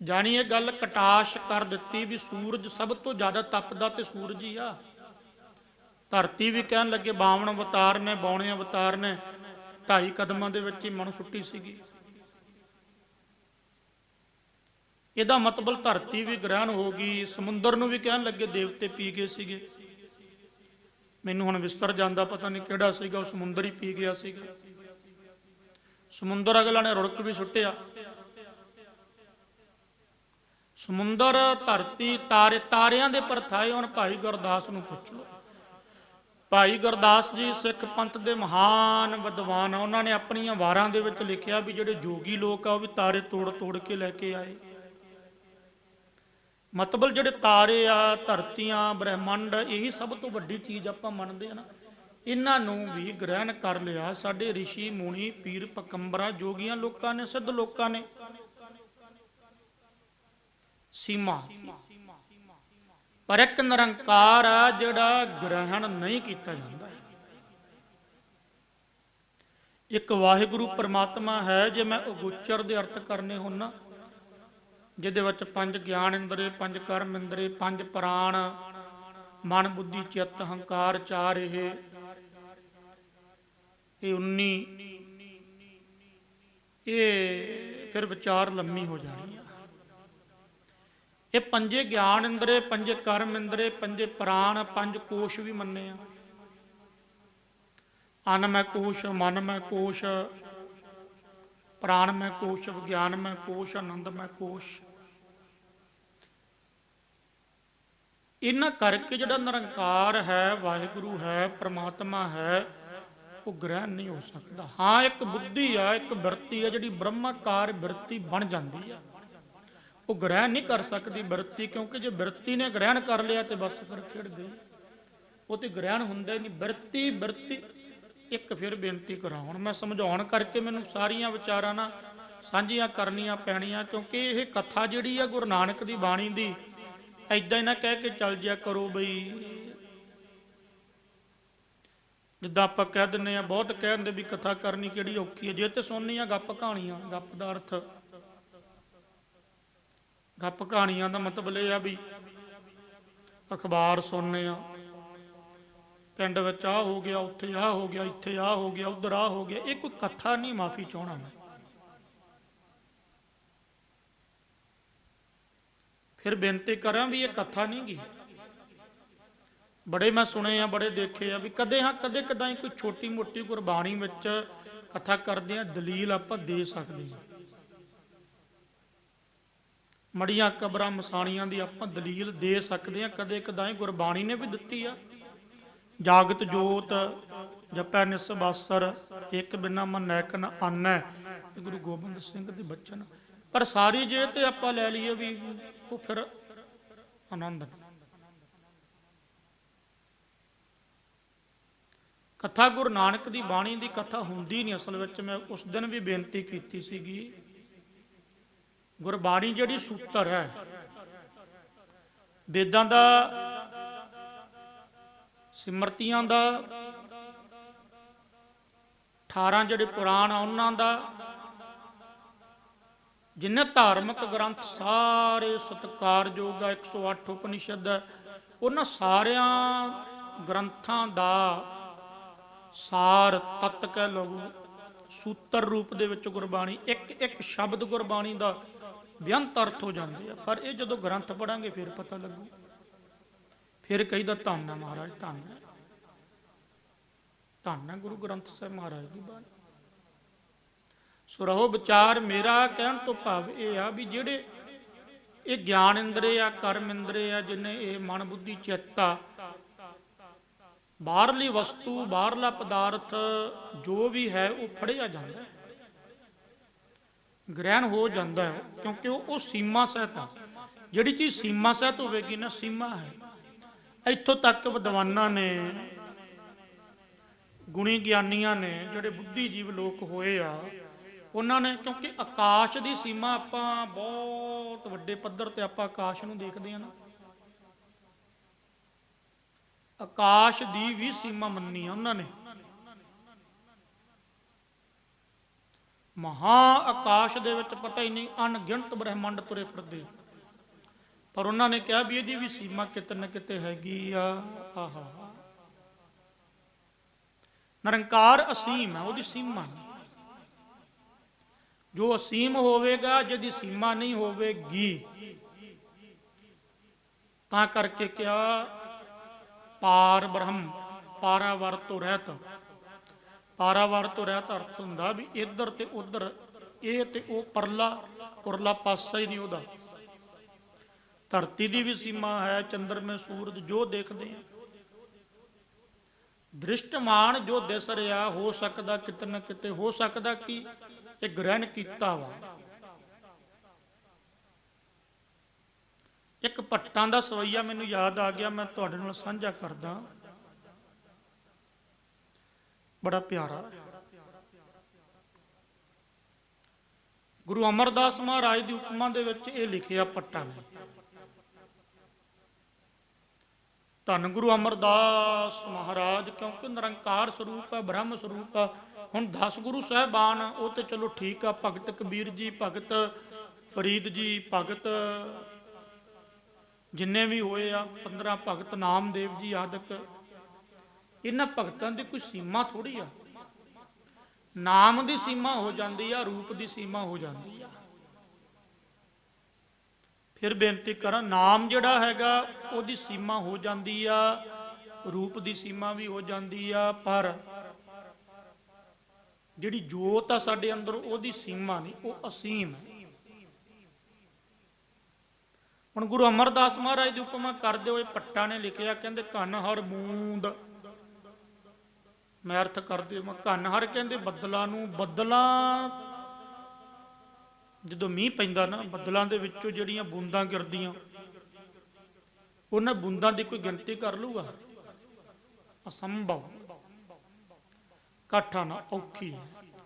A: ਜਾਣੀ ਇਹ ਗੱਲ ਕਟਾਸ਼ ਕਰ ਦਿੱਤੀ ਵੀ ਸੂਰਜ ਸਭ ਤੋਂ ਜ਼ਿਆਦਾ ਤਪਦਾ ਤੇ ਸੂਰਜ ਹੀ ਆ। ਧਰਤੀ ਵੀ ਕਹਿਣ ਲੱਗੇ 52 ਅਵਤਾਰ ਨੇ, 52 ਅਵਤਾਰ ਨੇ, 2.5 ਕਦਮਾਂ ਦੇ ਵਿੱਚ ਹੀ ਮਨ ਸੁੱਟੀ ਸੀਗੀ। ਇਹਦਾ ਮਤਲਬ ਧਰਤੀ ਵੀ ਗ੍ਰਹਿਣ ਹੋ ਗਈ। ਸਮੁੰਦਰ ਨੂੰ ਵੀ ਕਹਿਣ ਲੱਗੇ ਦੇਵਤੇ ਪੀ ਗਏ ਸੀਗੇ। ਮੈਨੂੰ ਹੁਣ ਵਿਸਰ ਜਾਂਦਾ, ਪਤਾ ਨਹੀਂ ਕਿਹੜਾ ਸੀਗਾ, ਉਹ ਸਮੁੰਦਰ ਹੀ ਪੀ ਗਿਆ ਸੀਗਾ। ਸਮੁੰਦਰ ਅਗਲਾ ਨੇ ਰੁੜਕ ਵੀ ਸੁੱਟਿਆ। ਸਮੁੰਦਰ, ਧਰਤੀ, ਤਾਰੇ, ਤਾਰਿਆਂ ਦੇ ਪਰਥਾਏ। ਹੁਣ ਭਾਈ ਗੁਰਦਾਸ ਨੂੰ ਪੁੱਛ ਲਓ। ਭਾਈ ਗੁਰਦਾਸ ਜੀ ਸਿੱਖ ਪੰਥ ਦੇ ਮਹਾਨ ਵਿਦਵਾਨ ਆ। ਉਹਨਾਂ ਨੇ ਆਪਣੀਆਂ ਵਾਰਾਂ ਦੇ ਵਿੱਚ ਲਿਖਿਆ ਵੀ ਜਿਹੜੇ ਜੋਗੀ ਲੋਕ ਆ ਉਹ ਵੀ ਤਾਰੇ ਤੋੜ ਤੋੜ ਕੇ ਲੈ ਕੇ ਆਏ। ਮਤਲਬ ਜਿਹੜੇ ਤਾਰੇ ਆ, ਧਰਤੀਆਂ, ਬ੍ਰਹਿਮੰਡ, ਇਹੀ ਸਭ ਤੋਂ ਵੱਡੀ ਚੀਜ਼ ਆਪਾਂ ਮੰਨਦੇ ਆ ਨਾ, ਇਹਨਾਂ ਨੂੰ ਵੀ ਗ੍ਰਹਿਣ ਕਰ ਲਿਆ ਸਾਡੇ ਰਿਸ਼ੀ ਮੁਨੀ, ਪੀਰ ਪਕੰਬਰਾਂ, ਜੋਗੀਆਂ ਲੋਕਾਂ ਨੇ, ਸਿੱਧ ਲੋਕਾਂ ਨੇ। ਸੀਮਾ ਪਰ ਇੱਕ ਨਿਰੰਕਾਰ ਆ ਜਿਹੜਾ ਗ੍ਰਹਿਣ ਨਹੀਂ ਕੀਤਾ ਜਾਂਦਾ। ਇੱਕ ਵਾਹਿਗੁਰੂ ਪਰਮਾਤਮਾ ਹੈ। ਜੇ ਮੈਂ ਅਗੋਚਰ ਦੇ ਅਰਥ ਕਰਨੇ ਹੋਣ ਨਾ, ਜਿਹਦੇ ਵਿੱਚ 5 ਗਿਆਨ ਇੰਦਰੇ, 5 ਕਰਮ ਇੰਦਰੇ, 5 ਪ੍ਰਾਣ, ਮਨ, ਬੁੱਧੀ, ਚਿੱਤ, ਹੰਕਾਰ, 4 ਇਹ 19, ਇਹ ਫਿਰ ਵਿਚਾਰ ਲੰਮੀ ਹੋ ਜਾਣੀ ਆ। ਇਹ 5 ਗਿਆਨ ਇੰਦਰੇ, 5 ਕਰਮ ਇੰਦਰੇ, 5 ਪ੍ਰਾਣ, 5 ਕੋਸ਼ ਵੀ ਮੰਨੇ ਆ। ਅਨਮੈ ਕੋਸ਼, ਮਨਮੈ ਕੋਸ਼, ਪ੍ਰਾਣਮੈ ਕੋਸ਼, ਵਿਗਿਆਨਮੈ ਕੋਸ਼, ਆਨੰਦਮੈ ਕੋਸ਼। ਇਹਨਾਂ ਕਰਕੇ ਜਿਹੜਾ ਨਿਰੰਕਾਰ ਹੈ, ਵਾਹਿਗੁਰੂ ਹੈ, ਪ੍ਰਮਾਤਮਾ ਹੈ, ਉਹ ਗ੍ਰਹਿਣ ਨਹੀਂ ਹੋ ਸਕਦਾ। ਹਾਂ ਇੱਕ ਬੁੱਧੀ ਆ, ਇੱਕ ਬਿਰਤੀ ਆ ਜਿਹੜੀ ਬ੍ਰਹਮਾਕਾਰ ਬਿਰਤੀ ਬਣ ਜਾਂਦੀ ਆ, ਉਹ ਗ੍ਰਹਿਣ ਨਹੀਂ ਕਰ ਸਕਦੀ ਬਿਰਤੀ। ਕਿਉਂਕਿ ਜੇ ਬਿਰਤੀ ਨੇ ਗ੍ਰਹਿਣ ਕਰ ਲਿਆ ਤੇ ਬਸ ਫਿਰ ਖਿੜ ਗਈ, ਉਹ ਤੇ ਗ੍ਰਹਿਣ ਹੁੰਦਾ ਹੀ ਨਹੀਂ। ਬਿਰਤੀ ਬਿਰਤੀ। ਇੱਕ ਫਿਰ ਬੇਨਤੀ ਕਰਾਂ, ਹੁਣ ਮੈਂ ਸਮਝਾਉਣ ਕਰਕੇ ਮੈਨੂੰ ਸਾਰੀਆਂ ਵਿਚਾਰਾਂ ਨਾ ਸਾਂਝੀਆਂ ਕਰਨੀਆਂ ਪੈਣੀਆਂ, ਕਿਉਂਕਿ ਇਹ ਕਥਾ ਜਿਹੜੀ ਆ ਗੁਰੂ ਨਾਨਕ ਦੀ ਬਾਣੀ ਦੀ ਐਦਾਂ ਹੀ ਨਾ ਕਹਿ ਕੇ ਚੱਲ ਜਿਆ ਕਰੋ ਬਈ, ਜਿੱਦਾਂ ਆਪਾਂ ਕਹਿ ਦਿੰਦੇ ਆ, ਬਹੁਤ ਕਹਿ ਦਿੰਦੇ ਵੀ ਕਥਾ ਕਰਨੀ ਕਿਹੜੀ ਔਖੀ ਹੈ। ਜੇ ਤੇ ਸੁਣਨੀਆਂ ਗੱਪ ਕਹਾਣੀਆਂ, ਗੱਪ ਦਾ ਅਰਥ ਗੱਪ ਕਹਾਣੀਆਂ ਦਾ ਮਤਲਬ ਇਹ ਆ ਵੀ ਅਖਬਾਰ ਸੁਣਨੇ ਆ, ਪਿੰਡ ਵਿੱਚ ਆਹ ਹੋ ਗਿਆ, ਉੱਥੇ ਆਹ ਹੋ ਗਿਆ, ਇੱਥੇ ਆਹ ਹੋ ਗਿਆ, ਉੱਧਰ ਆਹ ਹੋ ਗਿਆ, ਇਹ ਕੋਈ ਕਥਾ ਨਹੀਂ। ਮਾਫੀ ਚਾਹਣਾ ਮੈਂ, ਫਿਰ ਬੇਨਤੀ ਕਰਾਂ ਵੀ ਇਹ ਕਥਾ ਨਹੀਂ ਗੀ। ਬੜੇ ਮੈਂ ਸੁਣੇ ਆ, ਬੜੇ ਦੇਖੇ ਆ ਵੀ ਕਦੇ ਹਾਂ ਕਦੇ ਕਦਾਈ ਕੋਈ ਛੋਟੀ ਮੋਟੀ ਗੁਰਬਾਣੀ ਵਿੱਚ ਕਥਾ ਕਰਦੇ ਆ, ਦਲੀਲ ਆਪਾਂ ਦੇ ਸਕਦੇ ਹਾਂ। ਮੜੀਆਂ ਕਬਰਾਂ ਮਸਾਣੀਆਂ ਦੀ ਆਪਾਂ ਦਲੀਲ ਦੇ ਸਕਦੇ ਹਾਂ, ਕਦੇ ਕਦਾਈ ਗੁਰਬਾਣੀ ਨੇ ਵੀ ਦਿੱਤੀ ਆ। ਜਾਗਤ ਜੋਤ ਜਪੈ ਨਿਸਬਾਸਰ, ਇੱਕ ਬਿਨਾ ਮਨ ਇੱਕ ਨ ਆਨੈ, ਗੁਰੂ ਗੋਬਿੰਦ ਸਿੰਘ ਦੇ ਬਚਨ। ਪਰ ਸਾਰੀ ਜੇ ਤੇ ਆਪਾਂ ਲੈ ਲਈਏ ਵੀ ਉਹ ਫਿਰ ਆਨੰਦ। ਕਥਾ ਗੁਰੂ ਨਾਨਕ ਦੀ ਬਾਣੀ ਦੀ ਕਥਾ ਹੁੰਦੀ ਨਹੀਂ ਅਸਲ ਵਿੱਚ। ਮੈਂ ਉਸ ਦਿਨ ਵੀ ਬੇਨਤੀ ਕੀਤੀ ਸੀਗੀ, ਗੁਰਬਾਣੀ ਜਿਹੜੀ ਸੂਤਰ ਹੈ, ਵੇਦਾਂ ਦਾ, ਸਿਮਰਤੀਆਂ ਦਾ, 18 ਜਿਹੜੇ ਪੁਰਾਣ ਆ ਉਹਨਾਂ ਦਾ, ਜਿੰਨੇ ਧਾਰਮਿਕ ਗ੍ਰੰਥ ਸਾਰੇ ਸਤਿਕਾਰਯੋਗ ਆ, 108 ਉਪਨਿਸ਼ਦ, ਉਹਨਾਂ ਸਾਰਿਆਂ ਗ੍ਰੰਥਾਂ ਦਾ ਸਾਰ ਤੱਤ ਕਹਿ ਲਓ, ਸੂਤਰ ਰੂਪ ਦੇ ਵਿੱਚ ਗੁਰਬਾਣੀ, ਇੱਕ ਇੱਕ ਸ਼ਬਦ ਗੁਰਬਾਣੀ ਦਾ ਬੇਅੰਤ ਅਰਥ ਹੋ ਜਾਂਦੇ ਆ। ਪਰ ਇਹ ਜਦੋਂ ਗ੍ਰੰਥ ਪੜਾਂਗੇ ਫਿਰ ਪਤਾ ਲੱਗੂ, ਫਿਰ ਕਹੀਦਾ ਧੰਨ ਹੈ ਮਹਾਰਾਜ, ਧੰਨ ਹੈ, ਧੰਨ ਹੈ ਗੁਰੂ ਗ੍ਰੰਥ ਸਾਹਿਬ ਮਹਾਰਾਜ ਦੀ ਬਾਣੀ। ਸੋ ਰਹੋ ਵਿਚਾਰ ਮੇਰਾ ਕਹਿਣ ਤੋਂ ਭਾਵ ਇਹ ਆ ਵੀ ਜਿਹੜੇ ਇਹ ਗਿਆਨ ਇੰਦਰੇ ਆ, ਕਰਮ ਇੰਦਰੇ ਆ, ਜਿਹਨੇ ਇਹ ਮਨ ਬੁੱਧੀ ਚਿੱਤ ਆ, ਬਾਹਰਲੀ ਵਸਤੂ, ਬਾਹਰਲਾ ਪਦਾਰਥ ਜੋ ਵੀ ਹੈ ਉਹ ਫੜਿਆ ਜਾਂਦਾ ਹੈ, ਗ੍ਰਹਿਣ ਹੋ ਜਾਂਦਾ ਹੈ, ਕਿਉਂਕਿ ਉਹ ਸੀਮਾ ਸਹਿਤ ਆ। ਜਿਹੜੀ ਚੀਜ਼ ਸੀਮਾ ਸਹਿਤ ਹੋਵੇਗੀ ਨਾ, ਸੀਮਾ ਹੈ। ਇੱਥੋਂ ਤੱਕ ਵਿਦਵਾਨਾਂ ਨੇ, ਗੁਣੀ ਗਿਆਨੀਆਂ ਨੇ, ਜਿਹੜੇ ਬੁੱਧੀਜੀਵ ਲੋਕ ਹੋਏ ਆ, ਉਹਨਾਂ ਨੇ, ਕਿਉਂਕਿ ਆਕਾਸ਼ ਦੀ ਸੀਮਾ ਆਪਾਂ ਬਹੁਤ ਵੱਡੇ ਪੱਧਰ ਤੇ ਆਪਾਂ ਆਕਾਸ਼ ਨੂੰ ਦੇਖਦੇ ਹਾਂ ਨਾ, ਆਕਾਸ਼ ਦੀ ਵੀ ਸੀਮਾ ਮੰਨੀ ਆ ਉਹਨਾਂ ਨੇ। ਮਹਾ ਆਕਾਸ਼ ਦੇ ਵਿੱਚ ਪਤਾ ਹੀ ਨਹੀਂ ਅਣਗਿਣਤ ਬ੍ਰਹਿਮੰਡ ਤੁਰੇ ਫਿਰਦੇ, ਪਰ ਉਹਨਾਂ ਨੇ ਕਿਹਾ ਵੀ ਇਹਦੀ ਵੀ ਸੀਮਾ ਕਿਤੇ ਨਾ ਕਿਤੇ ਹੈਗੀ ਆ। ਆਹਾ, ਨਿਰੰਕਾਰ ਅਸੀਮ ਹੈ, ਉਹਦੀ ਸੀਮਾ ਨਹੀਂ। ਜੋ ਅਸੀਮ ਹੋਵੇਗਾ, ਜਿਹਦੀ ਸੀਮਾ ਨਹੀਂ ਹੋਵੇਗੀ, ਤਾਂ ਕਰਕੇ ਕਿਹਾ ਪਾਰ ਬ੍ਰਹਮ, ਪਾਰਾਵਰ ਤੋਂ ਰਹਿਤ। ਪਾਰਾਵਰ ਤੋਂ ਰਹਿਤ ਅਰਥ ਹੁੰਦਾ ਵੀ ਇੱਧਰ ਤੇ ਉੱਧਰ, ਇਹ ਤੇ ਉਹ ਪਰਲਾ ਉਰਲਾ ਪਾਸਾ ਹੀ ਨਹੀਂ ਉਹਦਾ। ਧਰਤੀ ਦੀ ਵੀ ਸੀਮਾ ਹੈ, ਚੰਦਰਮੇ ਸੂਰਜ ਜੋ ਦੇਖਦੇ ਆ, ਦ੍ਰਿਸ਼ਟਮਾਨ ਜੋ ਦਿਸ ਰਿਹਾ, ਹੋ ਸਕਦਾ ਕਿਤੇ ਨਾ ਕਿਤੇ, ਹੋ ਸਕਦਾ ਕਿ ਇਹ ਗ੍ਰਹਿਣ ਕੀਤਾ ਵਾ। ਇੱਕ ਭੱਟਾਂ ਦਾ ਸਵਈਆ ਮੈਨੂੰ ਯਾਦ ਆ ਗਿਆ, ਮੈਂ ਤੁਹਾਡੇ ਨਾਲ ਸਾਂਝਾ ਕਰਦਾ, ਬੜਾ ਪਿਆਰਾ। ਗੁਰੂ ਅਮਰਦਾਸ ਮਹਾਰਾਜ ਦੀ ਉਪਮਾ ਦੇ ਵਿੱਚ ਇਹ ਲਿਖਿਆ ਭੱਟਾਂ ਨੇ, ਧੰਨ ਗੁਰੂ ਅਮਰਦਾਸ ਮਹਾਰਾਜ, ਕਿਉਂਕਿ ਨਿਰੰਕਾਰ ਸਰੂਪ ਹੈ, ਬ੍ਰਹਮ ਸਰੂਪ ਹੈ। ਹੁਣ 10 ਗੁਰੂ ਸਾਹਿਬਾਨ ਉਹ ਤੇ ਚਲੋ ਠੀਕ ਆ, ਭਗਤ ਕਬੀਰ ਜੀ, ਭਗਤ ਫਰੀਦ ਜੀ, ਭਗਤ ਜਿੰਨੇ ਵੀ ਹੋਏ ਆ, 15 ਭਗਤ, ਨਾਮਦੇਵ ਜੀ ਆਦਿਕ, ਇਹਨਾਂ ਭਗਤਾਂ ਦੀ ਕੋਈ ਸੀਮਾ ਥੋੜੀ ਆ। ਨਾਮ ਦੀ ਸੀਮਾ ਹੋ ਜਾਂਦੀ ਆ, ਰੂਪ ਦੀ ਸੀਮਾ ਹੋ ਜਾਂਦੀ ਆ। ਫਿਰ ਬੇਨਤੀ ਕਰਾਂ, ਨਾਮ ਜਿਹੜਾ ਹੈਗਾ ਉਹਦੀ ਸੀਮਾ ਹੋ ਜਾਂਦੀ ਆ, ਰੂਪ ਦੀ ਸੀਮਾ ਵੀ ਹੋ ਜਾਂਦੀ ਆ, ਪਰ ਜਿਹੜੀ ਜੋਤ ਆ ਸਾਡੇ ਅੰਦਰ ਉਹਦੀ ਸੀਮਾ ਨਹੀਂ, ਉਹ ਅਸੀਮ ਹੈ। ਹੁਣ ਗੁਰੂ ਅਮਰਦਾਸ ਮਹਾਰਾਜ ਦੀ ਉਪਮਾ ਕਰਦੇ ਹੋਏ ਭੱਟਾਂ ਨੇ ਲਿਖਿਆ, ਕਹਿੰਦੇ ਘਨ ਹਰ ਬੂੰਦ, ਮੈਂ ਅਰਥ ਕਰਦੇ ਮੈਂ ਘਨ ਹਰ, ਕਹਿੰਦੇ ਬੱਦਲਾਂ ਨੂੰ, ਬੱਦਲਾਂ ਜਦੋਂ ਮੀਂਹ ਪੈਂਦਾ ਨਾ, ਬੱਦਲਾਂ ਦੇ ਵਿੱਚੋਂ ਜਿਹੜੀਆਂ ਬੂੰਦਾਂ ਗਿਰਦੀਆਂ, ਉਹਨਾਂ ਬੂੰਦਾਂ ਦੀ ਕੋਈ ਗਿਣਤੀ ਕਰ ਲੂਗਾ? ਅਸੰਭਵ। ਕਾਠਾ ਨਾ ਔਖੀ,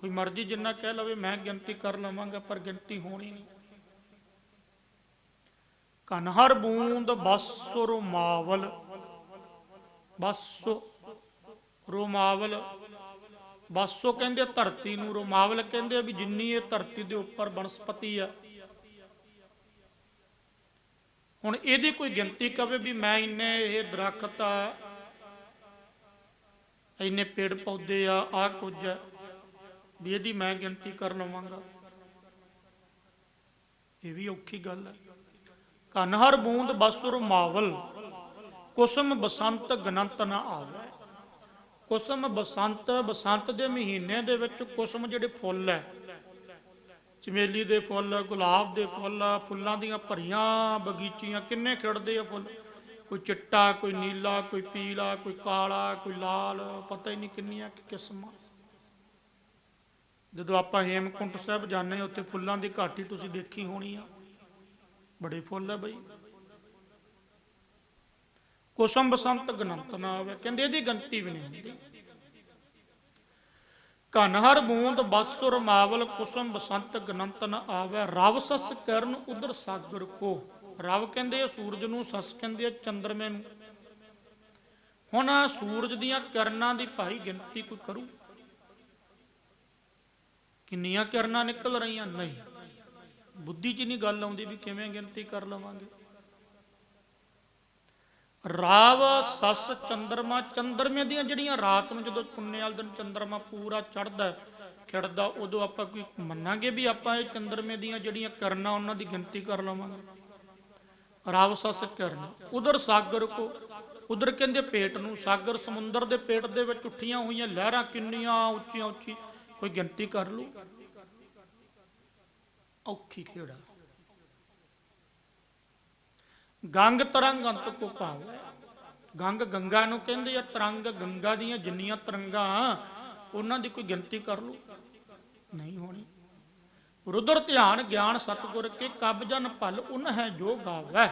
A: कोई मर्जी जिन्ना कह लवे मैं गिनती कर लवांगा, पर गिनती होनी नहीं। कनहर बूंद बस रुमावल, बस रुमावल, बसो कहते धरती नूं, रुमावल कहते भी जिन्नी ये धरती के उपर बनस्पति है। हुण इहदी कोई गिनती कवे भी मैं इन्ने ये दरखत आ, इन्ने पेड़ पौधे आ कुछ है, भी यदि मैं गिनती कर लवांगा, ये भी औखी गल है। कनहर बूंद बसुर मावल, कुसुम बसंत गनंत न आवे। कुसुम बसंत, बसंत के महीने दे विच कुसुम जिहड़े फुल है, चमेली दे फुल, गुलाब दे फुल, फुल्लां दीयां भरियां बगीचियां किन्ने खिड़दे आ फुल, कोई चिट्टा, कोई नीला, कोई पीला, कोई काला, कोई लाल, पता ही नहीं किन्नियां किस्मां। जदों आपां हेमकुंट साहिब जाने उत्थे फुल्लां दी घाटी तुसीं देखी होनी आ, बड़े फुल है बई। कुसुम बसंत गनंत ना आवे, कहंदे इहदी गिनती भी नहीं हुंदी। कनहर बूंद बसुर मावल, कुसुम बसंत गनंत न आवे। रव सस किरण उधर सागर को, रव कहंदे सूरज नूं, सस कहंदे चंद्रमे नूं। हुण सूरज दीयां किरणां दी भाई गिनती कोई करू, किन्नियां किरणां निकल रहीआं? नहीं, बुद्धि च नहीं गल आउंदी भी किवें गिनती कर लवांगे। राव सस चंद्रमा, चंद्रमे दियां जिहड़ियां रात नूं जदों पुन्ने वाले दिन चंद्रमा पूरा चढ़दा खिड़दा, उदों आपां कोई मन्नांगे भी आपां इह चंद्रमे दियां जिहड़ियां किरणां उन्हां दी गिनती कर लवांगे। राव सस किरण उधर सागर को, उधर कहंदे पेट नूं, सागर समुंदर दे पेट दे विच उठियां होईयां लहरां किन्नियां उच्चियां उच्ची, कोई गिनती कर लू? औखी खेड़ा। गंग तरंग अंत को पावे, गंग गंगा नूं कहंदे आ, तरंग गंगा दीयां जिन्नियां तरंगां उन्हां दी कोई गिनती कर लू? नहीं होनी। रुद्र ध्यान ज्ञान सतगुर के, कब जन भल उन है जो गावै।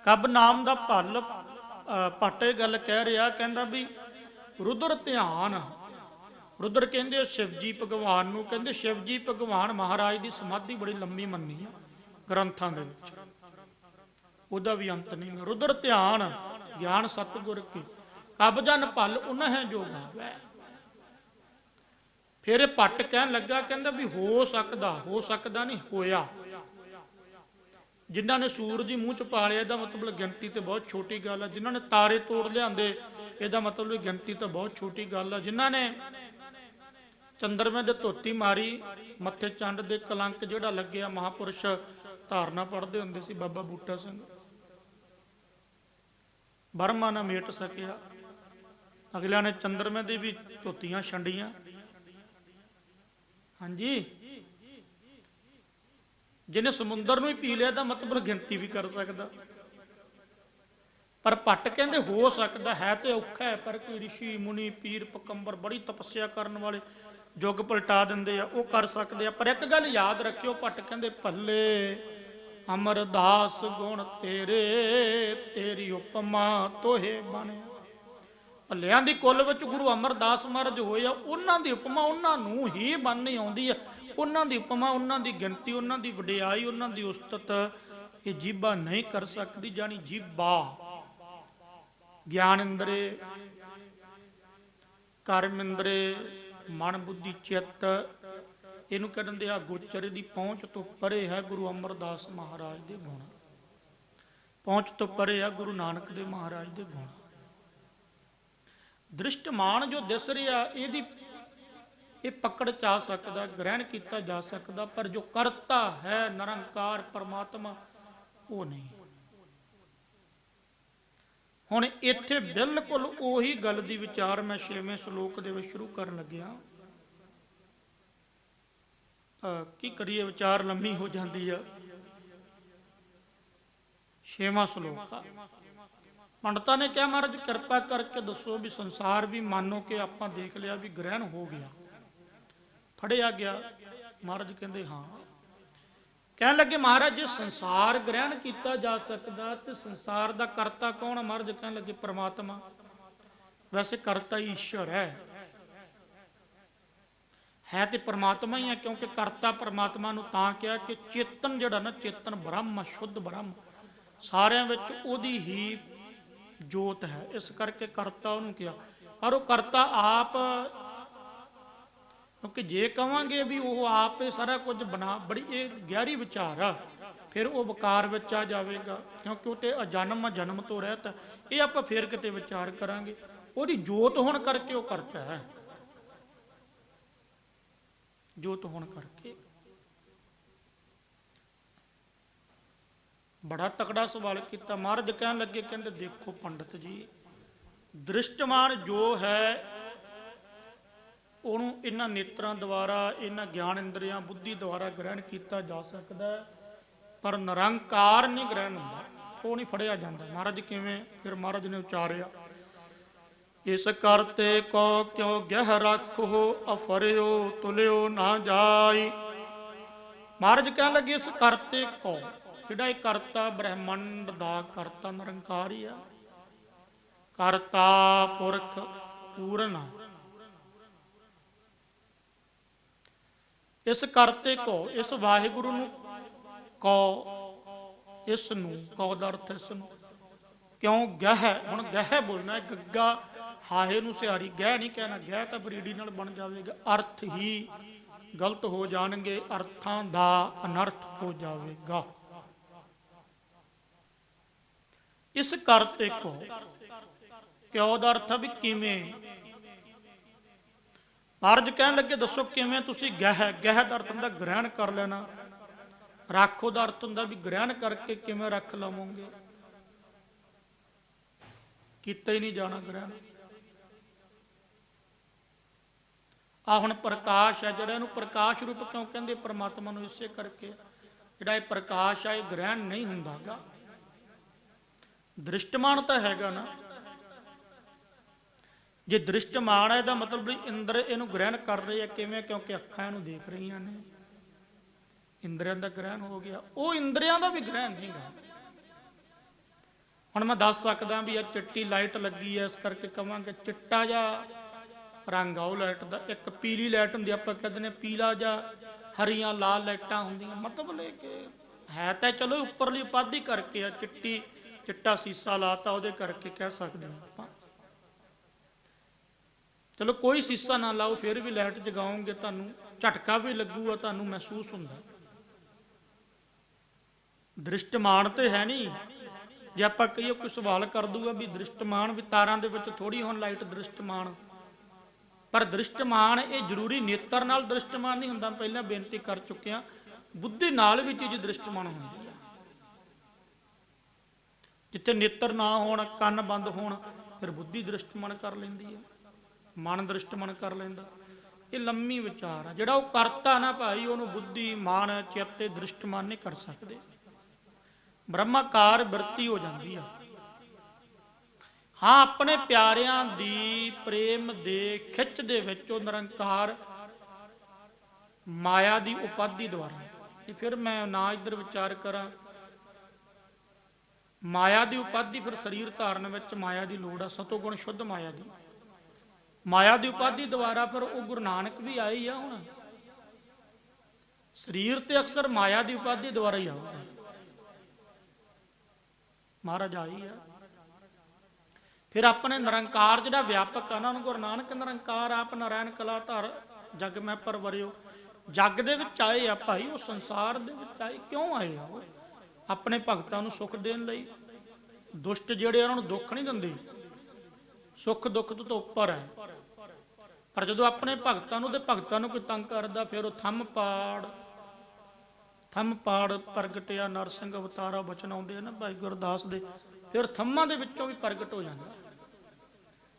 A: कब नाम दा भल पाटे गल कह रहा, कहंदा भी रुद्र ध्यान, रुद्र कहंदे शिवजी भगवान नूं, कहंदे शिवजी भगवान महाराज की समाधि बड़ी लंबी मन्नी आ ग्रंथां दे विच, उहदा भी अंत नहीं। रुद्र ध्यान ज्ञान सतगुर की, कब जन भल उन है जो गावै। फिर भट्ट कहन लगा, कहंदा भी हो सकदा नहीं होया। जिन्हां ने सूरज ही मूँह च पा लिया इहदा मतलब गिनती तो बहुत छोटी गल है। जिन्हां ने तारे तोड़ लिआंदे इहदा मतलब गिनती तो बहुत छोटी गल है। जिन्हां ने चंद्रमे दे धोती मारी, मत्थे चंड दे कलंक जिहड़ा लग्गिआ, महापुरुष धारना पढ़ते हुंदे सी बाबा बूटा सिंह, बर्मा ना मेट सकिया। अगलिया ने चंद्रमे दी भी धोतियां छंडियां। हाँ जी, जिन्हें समुंदर नूं ही पी लिया दा मतलब गिनती भी कर सकदा। पर भट्ट कहंदे हो सकदा है, तो औखा है, पर कोई ऋषि मुनि पीर पकंबर बड़ी तपस्या करने वाले जुग पलटा दिंदे आ, वो कर सकते हैं। पर एक गल याद रखियो, भट्ट कहंदे भले अमरदास गुण तेरे, तेरी उपमा तोहे बने। भलियां दी कुल विच गुरु अमरदास महाराज होए, उन्हां दी उपमा उन्हां नूं ही बननी आउंदी है। उन्हां दी उपमा, उन्हां दी गिनती, उन्हां दी वडियाई, उन्हां दी उस्तत ये जीभा नहीं कर सकती। जानी जीभा ज्ञान इंद्रे, कर्म इंद्रे, मन बुद्धि चित्त, इनू कहते आ गोचर की पहुँच तो परे है गुरु अमरदास महाराज के गुण, पहुँच तो परे है गुरु नानक देव महाराज के गुण। दृष्टमान जो दिस रहा ये पकड़ चा सकता, ग्रहण किया जा सकता, पर जो करता है निरंकार परमात्मा वो नहीं। हुण इत्थे बिल्कुल उही गल दी विचार मैं 6वें श्लोक दे विच शुरू करन लग्या। की करिए, विचार लंबी हो जाती है। 6वां श्लोक पंडितां ने कहा, महाराज कृपा करके दसो भी संसार भी मानो कि आपां देख लिया भी ग्रहण हो गया, फड़िया गया। महाराज कहते हाँ। कहने लगे महाराज जे संसार ग्रहण किया जा सकता तो संसार का करता कौन है? महाराज कहने लगे परमात्मा। वैसे करता ईश्वर है, है तो परमात्मा ही है, क्योंकि करता परमात्मा नूं तां कहा कि चेतन जिहड़ा ना, चेतन ब्रह्म, शुद्ध ब्रह्म, सारिਆਂ ਵਿੱਚ ਉਹਦੀ ही जोत है, इस करके करता उन्होंने किया। पर वो करता आप, क्योंकि जे कहांगे भी वो आप सारा कुछ बना, बड़ी ये गहरी विचार आ, फिर वो वकार विच आ जाएगा, क्योंकि वो तो अजन्म जन्म तो रहता। ये आप फिर किते विचार करांगे, ਉਹਦੀ जोत होने करके वो करता है, जोत होने करके। बड़ा तकड़ा सवाल किया महाराज, कहन लगे, कहते देखो पंडित जी, दृष्टमान जो है ਉਹਨੂੰ ਇਹਨਾਂ ਨੇਤਰਾਂ ਦੁਆਰਾ, ਇਹਨਾਂ ਗਿਆਨ ਇੰਦਰੀਆਂ ਬੁੱਧੀ ਦੁਆਰਾ ਗ੍ਰਹਿਣ ਕੀਤਾ ਜਾ ਸਕਦਾ, ਪਰ ਨਿਰੰਕਾਰ ਨਹੀਂ ਗ੍ਰਹਿਣ ਹੁੰਦਾ, ਉਹ ਨਹੀਂ ਫੜਿਆ ਜਾਂਦਾ। ਮਹਾਰਾਜ ਕਿਵੇਂ? ਫਿਰ ਮਹਾਰਾਜ ਨੇ ਉਚਾਰਿਆ, ਇਸ ਕਰਤੇ ਕੋ ਕਿਉ ਗਹਿ ਰੱਖੋ, ਅਫਰਿਓ ਤੁਲਿਓ ਨਾ ਜਾਈ। ਮਹਾਰਾਜ ਕਹਿਣ ਲੱਗੇ, ਇਸ ਕਰਤੇ ਕੋ, ਜਿਹੜਾ ਇਹ ਕਰਤਾ ਬ੍ਰਹਿਮੰਡ ਦਾ ਕਰਤਾ ਨਿਰੰਕਾਰ ਹੀ ਆ, ਕਰਤਾ ਪੁਰਖ ਪੂਰਨ ਆ। इस करते को, इस वाहिगुरु नूं कौ, इस नूं, कौ दा अर्थ इस नूं, क्यों गह, हुण गह बोलना है, गग्गा हाहे नूं सिहारी, गह नहीं कहना, गह तो बरीडी नाल बन जाएगा, अर्थ ही गलत हो जाएंगे, अर्थां दा अनर्थ हो जाएगा। इस करते को, क्यों दा अर्थ भी किवें। महाराज कहन लगे, दसो किवें तुसीं गह, गह दा अर्थ हुंदा ग्रहण कर लेना, राखो दा अर्थ हुंदा भी ग्रहण करके किवें रख लवोगे, कीता ही नहीं जाना ग्रहण। आ हुण प्रकाश है जिहड़ा, इहनूं प्रकाश रूप क्यों कहंदे परमात्मा नूं? इसे करके जिहड़ा इह प्रकाश है, ग्रहण नहीं हुंदागा, दृष्टमान तां हैगा ना। जे दृष्टमान है इसका मतलब भी इंद्र इनू ग्रहण कर रहे हैं, किवें? क्योंकि अखां इनू देख रही ने, इंद्रियां का ग्रहण हो गया, वो इंद्रियां का भी ग्रहण नहीं गा। हुण मैं दस सकदा भी यह चिट्टी लाइट लगी है, इस करके कहांगे चिट्टा जा रंग आ लाइट का, एक पीली लाइट हुंदी, आपां कहदे ने पीला जा, हरियां लाल लाइटां हुंदियां, मतलब लेके है तो चलो उपरली उपाधि करके आ, चिट्टी चिट्टा सीसा लाता उहदे करके कह सकदे आपां। चलो कोई सीसा ना लाओ, फिर भी लाइट जगाओगे तुहानूं झटका भी लगूगा, तुहानूं महसूस हुंदा। दृष्टमान तो है नहीं, जे आपां कहिए कोई सवाल कर दूगा भी दृष्टमान भी तारां दे विच थोड़ी हुण लाइट दृष्टमान, पर दृष्टमान ये जरूरी नेत्र नाल दृष्टमान नहीं हुंदा। पहलां बेनती कर चुके हैं, बुद्धि नाल भी चीज़ दृष्टमान हुंदी है। जिथे नेत्र ना होण, कंन बंद होण, फिर बुद्धि दृष्टमान कर लैंदी है, मन दृष्टमान कर लेंदा। ये लम्मी विचार है, जिहड़ा वो करता ना भाई, उहनूं बुद्धि मन चित्त दृष्टमान नहीं कर सकते, ब्रह्माकार वृत्ति हो जाती है। हाँ, अपने प्यारियां दी प्रेम दे खिच दे विच वो निरंकार माया दी उपाधि द्वारा, फिर मैं ना इधर विचार करा, माया दी उपाधि फिर शरीर धारण विच माया दी लोड़ है, सतोगुण शुद्ध माया दी, माया की उपाधि द्वारा फिर वो गुरु नानक भी आए ही आ। हुण शरीर ते अक्सर माया की उपाधि द्वारा ही आऊगा, महाराज आई है। फिर अपने निरंकार जिहड़ा व्यापक है ना, गुरु नानक निरंकार आप नारायण कला धर जग में परवरियो, जग दे विच आए आ भाई, वो संसार दे विच आए क्यों आए आ? वो अपने भगतां नूं सुख देण लई, दुष्ट जिहड़े उन्हां नूं दुख नहीं दिंदे, सुख दुख तो उपर है, पर जो अपने भगतां नूं ते भगतां नूं कोई तंग करदा, फिर वो थम पाड़ प्रगटिया नरसिंह अवतारा बचन आउंदे ना भाई गुरदास दे, फिर थम्मां दे विचों भी प्रगट हो जांदा,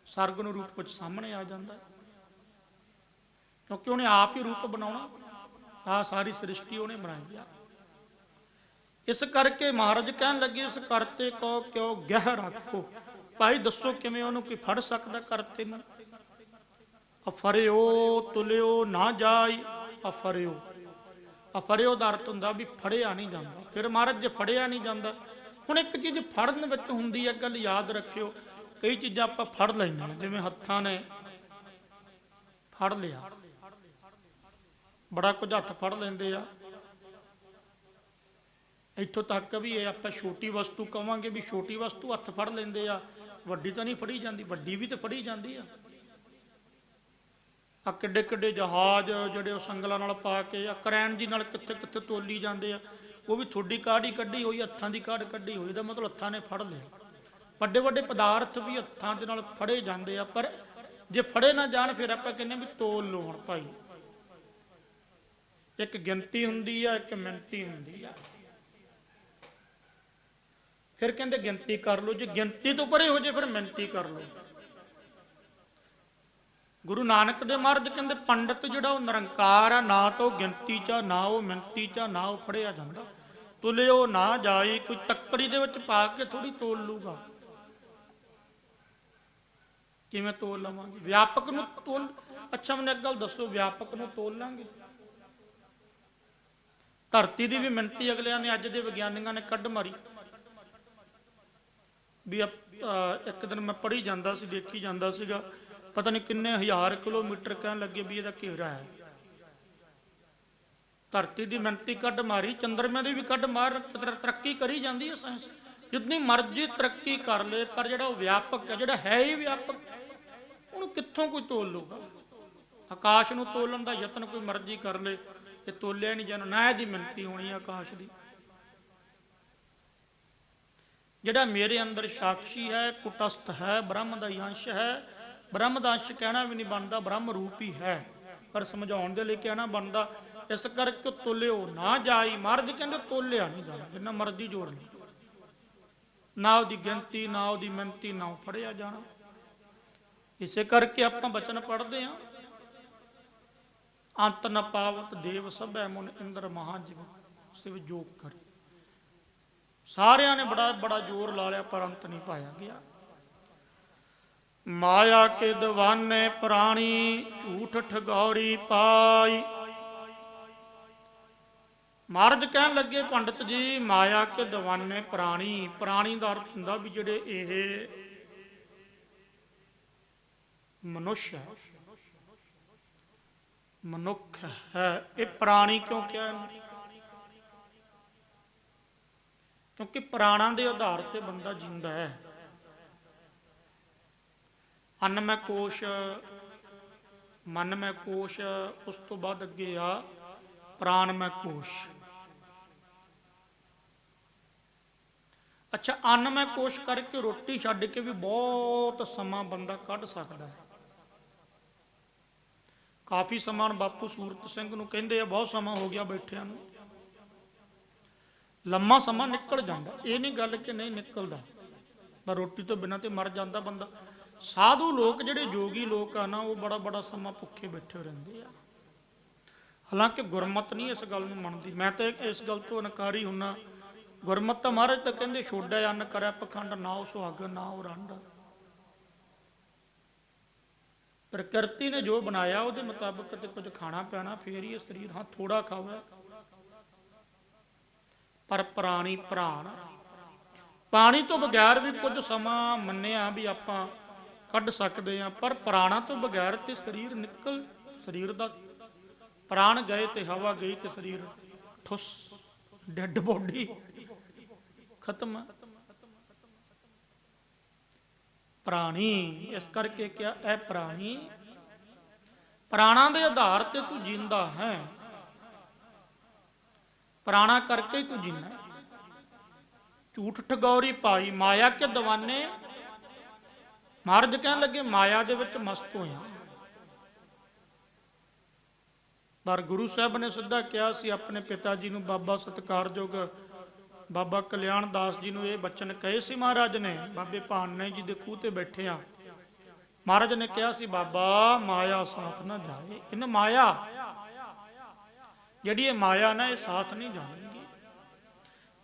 A: सरग नूं रूप कुछ सामने आ जांदा, क्योंकि उन्हें आप ही रूप बनाउणा, आ सारी सृष्टि उन्हें बनाई आ। इस करके महाराज कहन लगे, इस करते को क्यों गह रखो, भाई दसो किवें उहनूं कोई फड़ सकदा करते नूं? अफरियो तुलियो ना जाई, अफरियो, अफरियो दा अर्थ हुंदा भी फड़िया नहीं जांदा। फिर महाराज जे फड़िया नहीं जांदा, हुण एक चीज़ फड़न विच हुंदी है, गल याद रखियो, कई चीज़ां आपां फड़ लैंदे जिवें हत्थां ने फड़ लिया, बड़ा कुछ हथ फड़ लेंदे आ। इत्थों तक भी ये आपां छोटी वस्तु कहांगे भी छोटी वस्तु हथ फड़ लेंदे आ, वड्डी तो नहीं फड़ी जाती, वड्डी भी तो फड़ी जाती आ। किड्डे किड्डे जहाज ਜਿਹੜੇ ਸੰਗਲਾਂ ਨਾਲ ਪਾ ਕੇ ਆ ਕਰੈਨ ਜੀ ਨਾਲ ਕਿੱਥੇ ਕਿੱਥੇ ਤੋਲੀ ਜਾਂਦੇ ਆ, ਉਹ ਵੀ ਥੋੜੀ ਕਾਢ ਹੀ ਕੱਢੀ ਹੋਈ, ਹੱਥਾਂ ਦੀ ਕਾਢ ਕੱਢੀ ਹੋਈ, ਦਾ ਮਤਲਬ ਹੱਥਾਂ ਨੇ ਫੜ ਲਿਆ। ਵੱਡੇ ਵੱਡੇ ਪਦਾਰਥ ਵੀ ਹੱਥਾਂ ਦੇ ਨਾਲ ਫੜੇ ਜਾਂਦੇ ਆ, ਪਰ ਜੇ ਫੜੇ ਨਾ ਜਾਣ ਫਿਰ ਆਪਾਂ ਕਹਿੰਦੇ ਵੀ ਤੋਲ ਲਓ ਹੁਣ ਭਾਈ। ਇੱਕ ਗਿਣਤੀ ਹੁੰਦੀ ਆ, ਇੱਕ ਮਿਣਤੀ ਹੁੰਦੀ ਆ। ਫਿਰ ਕਹਿੰਦੇ ਗਿਣਤੀ ਕਰ ਲਓ, ਜੇ ਗਿਣਤੀ ਤੋਂ ਪਰੇ ਹੋ ਜੇ ਫਿਰ ਮਿਣਤੀ ਕਰ ਲਓ। ਗੁਰੂ ਨਾਨਕ ਦੇ ਮਹਾਰਾਜ ਕਹਿੰਦੇ ਪੰਡਤ ਜਿਹੜਾ ਉਹ ਨਿਰੰਕਾਰ ਆ, ਨਾ ਤਾਂ ਉਹ ਗਿਣਤੀ ਚ, ਨਾ ਉਹ ਮਿਣਤੀ ਚ, ਨਾ ਉਹ ਫੜਿਆ ਜਾਂਦਾ। ਤੁਲਿਓ ਨਾ ਜਾਈ, ਕੋਈ ਤੱਕੜੀ ਦੇ ਵਿੱਚ ਪਾ ਕੇ ਥੋੜੀ ਤੋਲ ਲੂਗਾ। ਕਿਵੇਂ ਤੋਲ ਲਵਾਂਗੇ? ਵਿਆਪਕ ਨੂੰ ਤੋਲ, ਅੱਛਾ ਮੈਨੂੰ ਇੱਕ ਗੱਲ ਦੱਸੋ, ਵਿਆਪਕ ਨੂੰ ਤੋਲ ਲਾਂਗੇ? ਧਰਤੀ ਦੀ ਵੀ ਮਿਣਤੀ ਅਗਲਿਆਂ ਨੇ, ਅੱਜ ਦੇ ਵਿਗਿਆਨੀਆਂ ਨੇ ਕੱਢ ਮਾਰੀ ਵੀ ਇੱਕ ਦਿਨ ਮੈਂ ਪੜ੍ਹੀ ਜਾਂਦਾ ਸੀ, ਦੇਖੀ ਜਾਂਦਾ ਸੀਗਾ, ਪਤਾ ਨਹੀਂ ਕਿੰਨੇ ਹਜ਼ਾਰ ਕਿਲੋਮੀਟਰ ਕਹਿਣ ਲੱਗੇ ਵੀ ਇਹਦਾ ਘੇਰਾ ਹੈ। ਧਰਤੀ ਦੀ ਮਿਣਤੀ ਕੱਢ ਮਾਰੀ, ਚੰਦਰਮੇ ਦੀ ਵੀ ਕੱਢ ਮਾਰ, ਤਰੱਕੀ ਕਰੀ ਜਾਂਦੀ ਹੈ ਸਾਇੰਸ, ਜਿੰਨੀ ਮਰਜ਼ੀ ਤਰੱਕੀ ਕਰ ਲੇ, ਪਰ ਜਿਹੜਾ ਉਹ ਵਿਆਪਕ ਹੈ, ਜਿਹੜਾ ਹੈ ਹੀ ਵਿਆਪਕ, ਉਹਨੂੰ ਕਿੱਥੋਂ ਕੋਈ ਤੋਲ ਲੂਗਾ? ਆਕਾਸ਼ ਨੂੰ ਤੋਲਣ ਦਾ ਯਤਨ ਕੋਈ ਮਰਜ਼ੀ ਕਰ ਲੇ, ਇਹ ਤੋਲਿਆ ਨਹੀਂ ਜਾਣਾ, ਨਾ ਇਹਦੀ ਮਿਣਤੀ ਹੋਣੀ ਆਕਾਸ਼ ਦੀ। ਜਿਹੜਾ ਮੇਰੇ ਅੰਦਰ ਸਾਖੀ ਹੈ, ਕੁਟਸਥ ਹੈ, ਬ੍ਰਹਮ ਦਾ ਅੰਸ਼ ਹੈ। ਬ੍ਰਹਮ ਦਾ ਅੰਸ਼ ਕਹਿਣਾ ਵੀ ਨਹੀਂ ਬਣਦਾ, ਬ੍ਰਹਮ ਰੂਪ ਹੀ ਹੈ, ਪਰ ਸਮਝਾਉਣ ਦੇ ਲਈ ਕਹਿਣਾ ਬਣਦਾ। ਇਸ ਕਰਕੇ ਤੋਲਿਓ ਨਾ ਜਾਈ, ਮਹਾਰਾਜ ਕਹਿੰਦੇ ਤੋਲਿਆ ਨਹੀਂ ਜਾਣਾ, ਜਿੰਨਾ ਮਰਜ਼ੀ ਜ਼ੋਰ ਨਹੀਂ, ਨਾ ਉਹਦੀ ਗਿਣਤੀ, ਨਾ ਉਹਦੀ ਮਿਣਤੀ, ਨਾ ਉਹ ਫੜਿਆ ਜਾਣਾ। ਇਸੇ ਕਰਕੇ ਆਪਾਂ ਬਚਨ ਪੜ੍ਹਦੇ ਹਾਂ, ਅੰਤ ਨ ਪਾਵਤ ਦੇਵ ਸਭੈ ਮੁਨ ਇੰਦਰ ਮਹਾਜੀਵ ਸਿਵ ਜੋਗ ਕਰੇ। ਸਾਰਿਆਂ ਨੇ ਬੜਾ ਬੜਾ ਜ਼ੋਰ ਲਾ ਲਿਆ, ਪਰ ਅੰਤ ਨਹੀਂ ਪਾਇਆ ਗਿਆ। ਮਾਇਆ ਕੇ ਦੀਵਾਨੇ ਪ੍ਰਾਣੀ, ਝੂਠ ਠਗੌਰੀ ਪਾਈ। ਮਹਾਰਾਜ ਕਹਿਣ ਲੱਗੇ ਪੰਡਤ ਜੀ, ਮਾਇਆ ਕੇ ਦੀਵਾਨੇ ਪ੍ਰਾਣੀ, ਪ੍ਰਾਣੀ ਦਾ ਅਰਥ ਹੁੰਦਾ ਵੀ ਜਿਹੜੇ ਇਹ ਮਨੁੱਖ ਹੈ, ਮਨੁੱਖ ਹੈ। ਇਹ ਪ੍ਰਾਣੀ ਕਿਉਂ ਕਿਹਾ? ਕਿਉਂਕਿ ਪ੍ਰਾਣਾਂ ਦੇ ਆਧਾਰ ਤੇ ਬੰਦਾ ਜਿੰਦਾ ਹੈ। अन्नमय कोश, मनमय कोश, उस तो बाद अगे आ प्राणमय कोश। अच्छा, अन्नमय कोश करके रोटी छड्ड के भी बहुत समा बंदा कढ़ सकता है। काफ़ी समा बापू सूरत सिंह नूं कहंदे आ, बहुत समा हो गया बैठिया नूं, लम्मा समा निकल जाता। ये नहीं गल कि नहीं निकलता, पर रोटी तो बिना तो मर जाता बंदा। साधु लोग जिहड़े जोगी लोग आ ना, वो बड़ा बड़ा समा भुखे बैठे रहंदे आ। हालांकि गुरमत नहीं इस गल नूं मनदी, मैं तो इस गल तो इनकारी हुन्ना। गुरमत तो महाराज तो कहंदे छोड़ा अन्न करे पखंड, ना वो सुहागन ना वो रंड। प्रकृति ने जो बनाया उहदे मुताबिक ते कुछ खाना पैना, फिर ही शरीर, हाँ थोड़ा खावे, पर प्राणी प्राण। पानी तो बगैर भी कुछ समा मन्निया भी आपां कढ़ सकते हैं, पर प्राणा तो बगैर तो शरीर निकल, शरीर का प्राण गए तो हवा गई तो शरीर ठुस, डेड बॉडी खत्म। प्राणी इस करके क्या है? प्राणी प्राणा के आधार ते तू जींदा है, प्राणा करके ही तू जीना। झूठ ठगौरी पाई, माया के दीवाने। महाराज कहन लगे माया दे विच मस्त होया, पर गुरु साहब ने सीधा कहा सी अपने पिता जी नूं, बाबा सत्कारयोग बाबा कल्याण दास जी नूं ये बचन कहे सी महाराज ने, बाबे भाने जी दे खूह ते बैठे आ। महाराज ने कहा सी बाबा माया साथ ना जाए, इन माया जिहड़ी माया ना ये साथ नहीं जाएगी।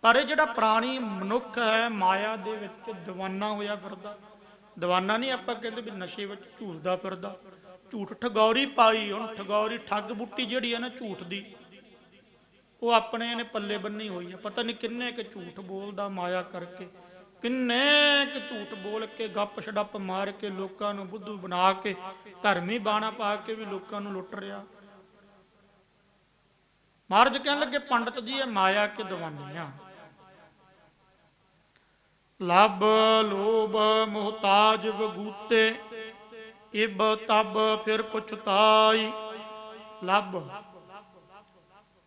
A: पर ये जिहड़ा प्राणी मनुख है माया दे विच दीवाना होया फिरदा। दीवाना नहीं आपां कहंदे भी नशे विच झूलदा फिरदा। झूठ ठगौरी पाई, हुण ठगौरी ठग बूटी जिहड़ी है ना झूठ दी, वो अपने ने पल्ले बन्नी हुई है। पता नहीं किन्ने के झूठ बोलदा माया करके, किन्ने के झूठ बोल के गप छड़प मार के लोकां नूं बुद्धू बना के धर्मी बाणा पा के भी लोकां नूं लुट रिहा। महाराज कहने लगे पंडित जी ये माया के दीवानियां, लब लोभ मुहताज बगूते, इब तब फिर पुछताई। लब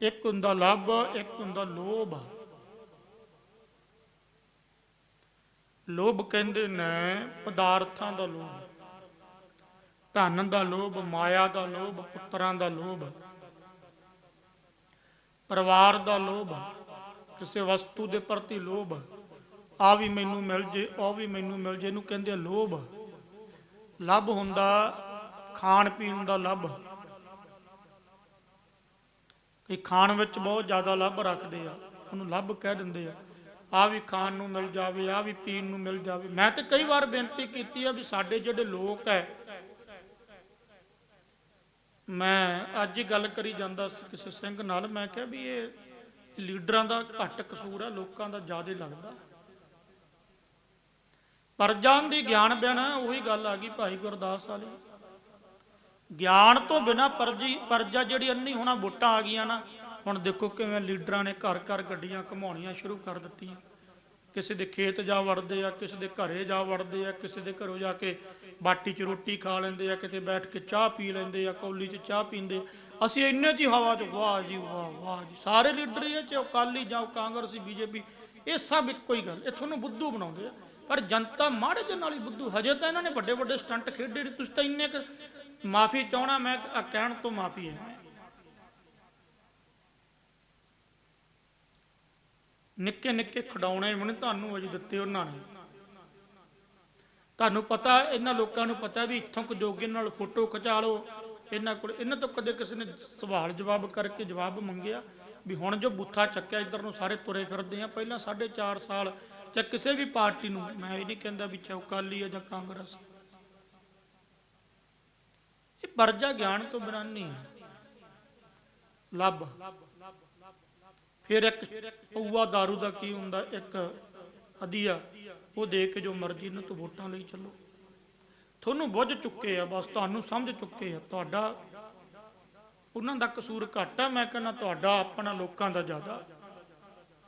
A: एक हुंदा लब, एक हुंदा लोभ। लोभ कहंदे ने पदार्थां दा लोभ, धन दा लोभ, माया दा लोभ, पुत्रां दा लोभ, परिवार दा लोभ, किसी वस्तु दे प्रति लोभ, आ भी मैनू मिल जे, आ भी मैनू मिल जे, इहनूं कहंदे लोभ। लभ हुंदा खाण पीण दा लभ, कई खाण विच बहुत ज़्यादा लभ रखते आ, उहनूं लभ कह दिंदे आ। आ भी खाण नूं मिल जावे, आ भी पीण नूं मिल जावे। मैं तो कई बार बेनती कीती है भी साडे जिहड़े लोक है, मैं अज ही गल करी जांदा सी किसी सिंह नाल, मैं कहा भी ये लीडरां दा घट कसूर है, लोकां दा ज़्यादा लगदा। परजां दी ज्ञान बिना उही गल आ गई भाई गुरदास वाली, ज्ञान तो बिना परजा जिहड़ी अन्नी होना वोटां आ गई ना। हुण देखो किवें लीडरां ने घर घर गड्डियां घुमाउणियां शुरू कर दित्तियां, किसी दे खेत जा वड़दे आ, किसी दे घरे जा वड़दे आ, किसी दे घरों जाके बाटी च रोटी खा लैंदे आ, किते बैठ के चाह पी लैंदे आ, कौली च चाह पींदे। असीं इन्ने च ही हवा च वाह जी वाह वाह जी, सारे लीडर ही चाहे अकाली जाओ कांग्रेसी बीजेपी, ये सब इक्को ही गल, ये तुहानूं बुद्धू बनाउंदे आ। पर जनता माड़े जे नाल ही बुद्धू, हजे तो इन्होंने वड्डे वड्डे स्टंट खेडे नहीं, तुसीं तां इन्ने माफ़ी चाहना, मैं कहण तो माफ़ी है। निक्के निक्के खिडौणे भी नहीं तुहानूं अजे दित्ते उन्होंने, तुहानूं पता इन्हां लोकां नूं पता भी इत्थों कजोगे नाल फोटो खिचा लो, इन्हां तो कदे किसी ने सवाल जवाब करके जवाब मंगिया भी हुण जो बूथा चक्या इधर नूं सारे तुरे फिरदे आ। पहलां 4.5 साल चाहे किसी भी पार्टी नूं, मैं ये नहीं कहता भी चाहे अकाली है जां कांग्रेस, ये परजा ज्ञान तो बिना नहीं है। लब फिर एक पऊआ दारू का की हुंदा, एक अदिया वो दे के जो मर्जी इन्हां तो वोटां लई चलो। तुहानूं बुझ चुके आ, बस तुहानूं समझ चुके आ, तुहाडा उन्हां दा कसूर घट आ। मैं कहना तुहाडा अपना लोकां दा ज़्यादा,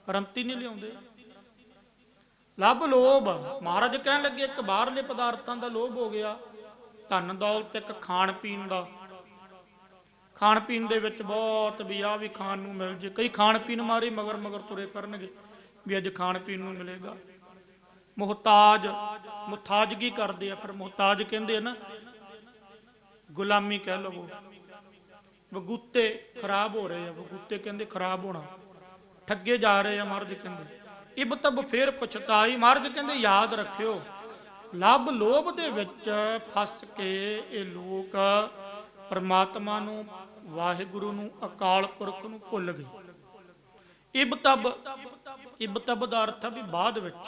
A: रंती नहीं लियाउंदे। लभ लोभ, महाराज कहण लगे एक बाहरले पदार्थां दा लोभ हो गया, धन दौलत एक खाण पीण दा, खाण पीण दे विच बहुत भी आ भी खाण नूं मिल जे, कई खाण पीण मारे मगर मगर तुरे फिरनगे भी अज खाण पीण नूं मिलेगा। मुहताज, मुहताजगी करदे आ, फिर मुहताज कहंदे ना गुलामी कह लवो। बगूते खराब हो रहे हैं, बगूते कहंदे खराब होना, ठगे जा रहे हैं। महाराज कहंदे इब तब फिर पछताई, महाराज कहंदे याद रखियो लभ लोभ दे विच फस के ये लोक परमात्मा नूं, वाहिगुरु नूं, अकाल पुरख नूं भुल गए। इब तब दा अर्थ है भी बाद विच,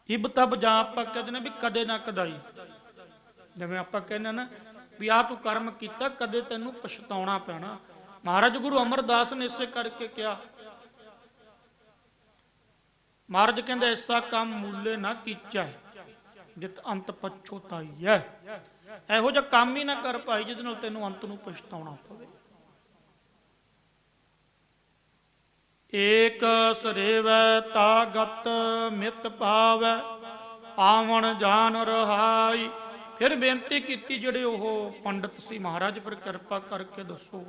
A: इब तब जां आपां कहदे ने भी कदे ना कदाई, जिवें आपां कहने ना भी आ तू कर्म किया कदे तैनूं पछताउणा पैना। महाराज गुरु अमरदास ने इसे करके क्या, महाराज कहंदे ऐसा काम मूले ना कीचा जित अंत पछोताई है। ਇਹੋ ਜਿਹਾ काम ही ना कर भाई जिहदे नाल तैनूं अंत नूं पछताउणा पवे। एक सरेवै तागत मित पावै, आवन जान रहाई। फिर बेनती की जिहड़े ओह पंडित सी, महाराज फिर किरपा करके दसो।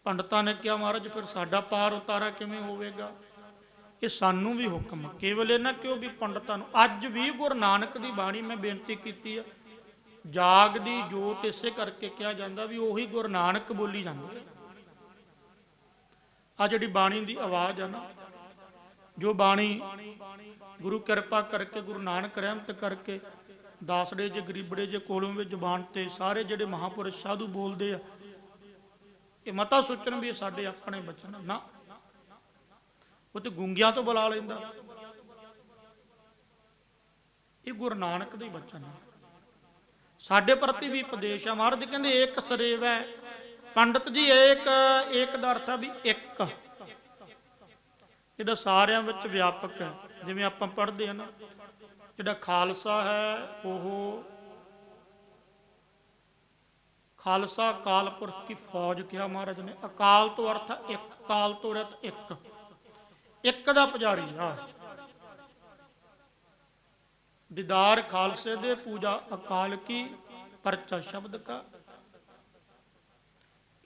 A: पंडितां ने कहा महाराज फिर साडा पार उतारा किवें होवेगा, ये सानू भी हुक्म, केवल इन्हां क्यों भी पंडितां नूं। अज भी गुरु नानक की बाणी मैं बेनती की है, जाग दी जोत इसे करके कहा जाता भी उही गुरु नानक बोली जाती है। आ जिहड़ी बाणी की आवाज़ है ना, जो बाणी गुरु किरपा करके गुरु नानक रहमत करके दासड़े जे गरीबड़े जे कोलों भी जुबान ते सारे जिहड़े महापुरुष साधु बोलते हैं, ये मता सोचण भी साडे अपने बचन ना, वो तो गूंगियां तो बुला लेंदा, ये गुरु नानक दे बचन है। साडे प्रति भी उपदेश है। महाराज कहंदे एक सरेव है, पंडित जी एक एक दा अर्थ है भी एक, जिहड़ा सारियां विच व्यापक है। जिवें आपां पढ़दे हैं ना, जिहड़ा खालसा है ओह ਖਾਲਸਾ ਅਕਾਲ ਪੁਰਖ ਕੀ ਫੌਜ ਕਿਹਾ ਮਹਾਰਾਜ ਨੇ। ਅਕਾਲ ਤੋਂ ਅਰਥ ਹੈ ਇੱਕ, ਕਾਲ ਤੋਂ ਅਰਥ ਇੱਕ, ਇੱਕ ਦਾ ਪੁਜਾਰੀ ਆ। ਦੀਦਾਰ ਖਾਲਸੇ ਦੇ, ਪੂਜਾ ਅਕਾਲ ਕੀ, ਪਰਚਾ ਸ਼ਬਦ ਕਾ।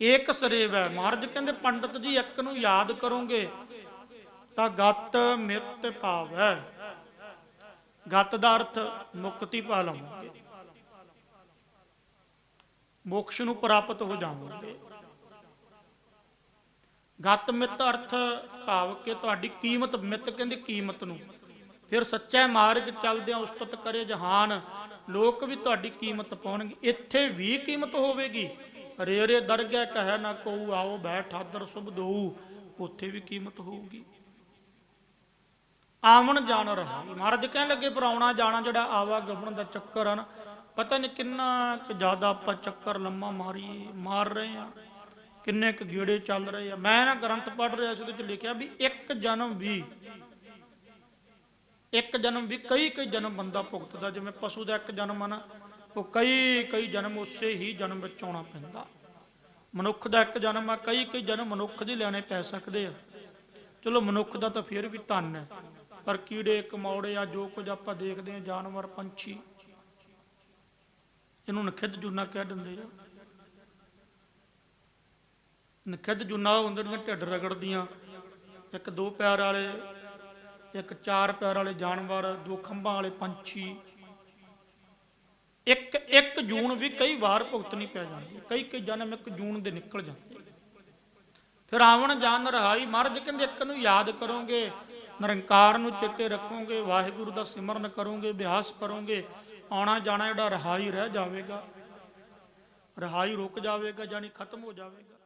A: ਏਕ ਸਰੇਵ ਹੈ। ਮਹਾਰਾਜ ਕਹਿੰਦੇ ਪੰਡਤ ਜੀ ਇੱਕ ਨੂੰ ਯਾਦ ਕਰੋਗੇ ਤਾਂ ਗਤ ਮਿਤ ਭਾਵ ਹੈ। ਗਤ ਦਾ ਅਰਥ ਮੁਕਤੀ ਪਾ ਲਵੋਗੇ, ਮੋਕਸ਼ ਨੂੰ ਪ੍ਰਾਪਤ ਹੋ ਜਾਵੋਗੇ। ਗਤ ਮਿਤ ਅਰਥ ਭਾਵ ਕਿ ਤੁਹਾਡੀ ਕੀਮਤ, ਮਿਤ ਕਹਿੰਦੇ ਕੀਮਤ ਨੂੰ। ਫਿਰ ਸੱਚੇ ਮਾਰਗ ਚੱਲਦਿਆਂ ਉਸਤਤ ਕਰੇ ਜਹਾਨ, ਲੋਕ ਵੀ ਤੁਹਾਡੀ ਕੀਮਤ ਪਾਉਣਗੇ। ਇੱਥੇ ਵੀ ਕੀਮਤ ਹੋਵੇਗੀ। ਰੇਰੇ ਦਰਗਹਿ ਕਹੈ ਨਾ ਕਹੂ, ਆਓ ਬੈਠ ਹਾਦਰ ਸੁਭ ਦਊ, ਉੱਥੇ ਵੀ ਕੀਮਤ ਹੋਊਗੀ। ਆਵਣ ਜਾਣ ਰਹਾ। ਮਹਾਰਾਜ ਕਹਿਣ ਲੱਗੇ ਪਰ ਆਉਣਾ ਜਾਣਾ ਜਿਹੜਾ ਆਵਾਗਮਨ ਦਾ ਚੱਕਰ ਹੈ ਨਾ, ਪਤਾ ਨਹੀਂ ਕਿੰਨਾ ਕੁ ਜ਼ਿਆਦਾ ਆਪਾਂ ਚੱਕਰ ਲੰਮਾ ਮਾਰ ਰਹੇ ਆ, ਕਿੰਨੇ ਕੁ ਗੇੜੇ ਚੱਲ ਰਹੇ ਆ। ਮੈਂ ਨਾ ਗ੍ਰੰਥ ਪੜ੍ਹ ਰਿਹਾ ਸੀ, ਉਹਦੇ ਚ ਲਿਖਿਆ ਵੀ ਇੱਕ ਜਨਮ ਵੀ ਕਈ ਜਨਮ ਬੰਦਾ ਭੁਗਤਦਾ। ਜਿਵੇਂ ਪਸ਼ੂ ਦਾ ਇੱਕ ਜਨਮ ਆ ਨਾ, ਉਹ ਕਈ ਜਨਮ ਉਸੇ ਹੀ ਜਨਮ ਵਿੱਚ ਆਉਣਾ ਪੈਂਦਾ। ਮਨੁੱਖ ਦਾ ਇੱਕ ਜਨਮ ਆ, ਕਈ ਜਨਮ ਮਨੁੱਖ ਦੇ ਲੈਣੇ ਪੈ ਸਕਦੇ ਆ। ਚਲੋ ਮਨੁੱਖ ਦਾ ਤਾਂ ਫਿਰ ਵੀ ਧਨ ਹੈ, ਪਰ ਕੀੜੇ ਕਮੌੜੇ ਆ ਜੋ ਕੁਝ ਆਪਾਂ ਦੇਖਦੇ ਆ, ਜਾਨਵਰ ਪੰਛੀ, ਇਹਨੂੰ ਨਖਿੱਧ ਜੂਨਾ ਕਹਿ ਦਿੰਦੇ ਆ। ਨਖਿੱਧ ਜੂਨਾ ਹੁੰਦੇ ਨੇ ਢਿੱਡ ਰਗੜਦੀਆਂ, ਇੱਕ 2 ਪੈਰ ਵਾਲੇ, ਇੱਕ 4 ਪੈਰ ਵਾਲੇ ਜਾਨਵਰ, 2 ਖੰਭਾਂ ਵਾਲੇ ਪੰਛੀ। ਇੱਕ ਜੂਨ ਵੀ ਕਈ ਵਾਰ ਭੁਗਤਣੀ ਪੈ ਜਾਂਦੀ, ਕਈ ਜਨਮ ਇੱਕ ਜੂਨ ਦੇ ਨਿਕਲ ਜਾਂਦੇ। ਫਿਰ ਆਵਣ ਜਾਣ ਰਹਾਈ। ਮਹਾਰਾਜ ਕਹਿੰਦੇ ਇੱਕ ਨੂੰ ਯਾਦ ਕਰੋਗੇ, ਨਿਰੰਕਾਰ ਨੂੰ ਚੇਤੇ ਰੱਖੋਗੇ, ਵਾਹਿਗੁਰੂ ਦਾ ਸਿਮਰਨ ਕਰੋਗੇ, ਅਭਿਆਸ ਕਰੋਗੇ, ਆਉਣਾ ਜਾਣਾ ਜਿਹੜਾ ਰਹਾਈ ਰਹਿ ਜਾਵੇਗਾ, ਰਹਾਈ ਰੁਕ ਜਾਵੇਗਾ, ਜਾਨੀ ਖਤਮ ਹੋ ਜਾਵੇਗਾ।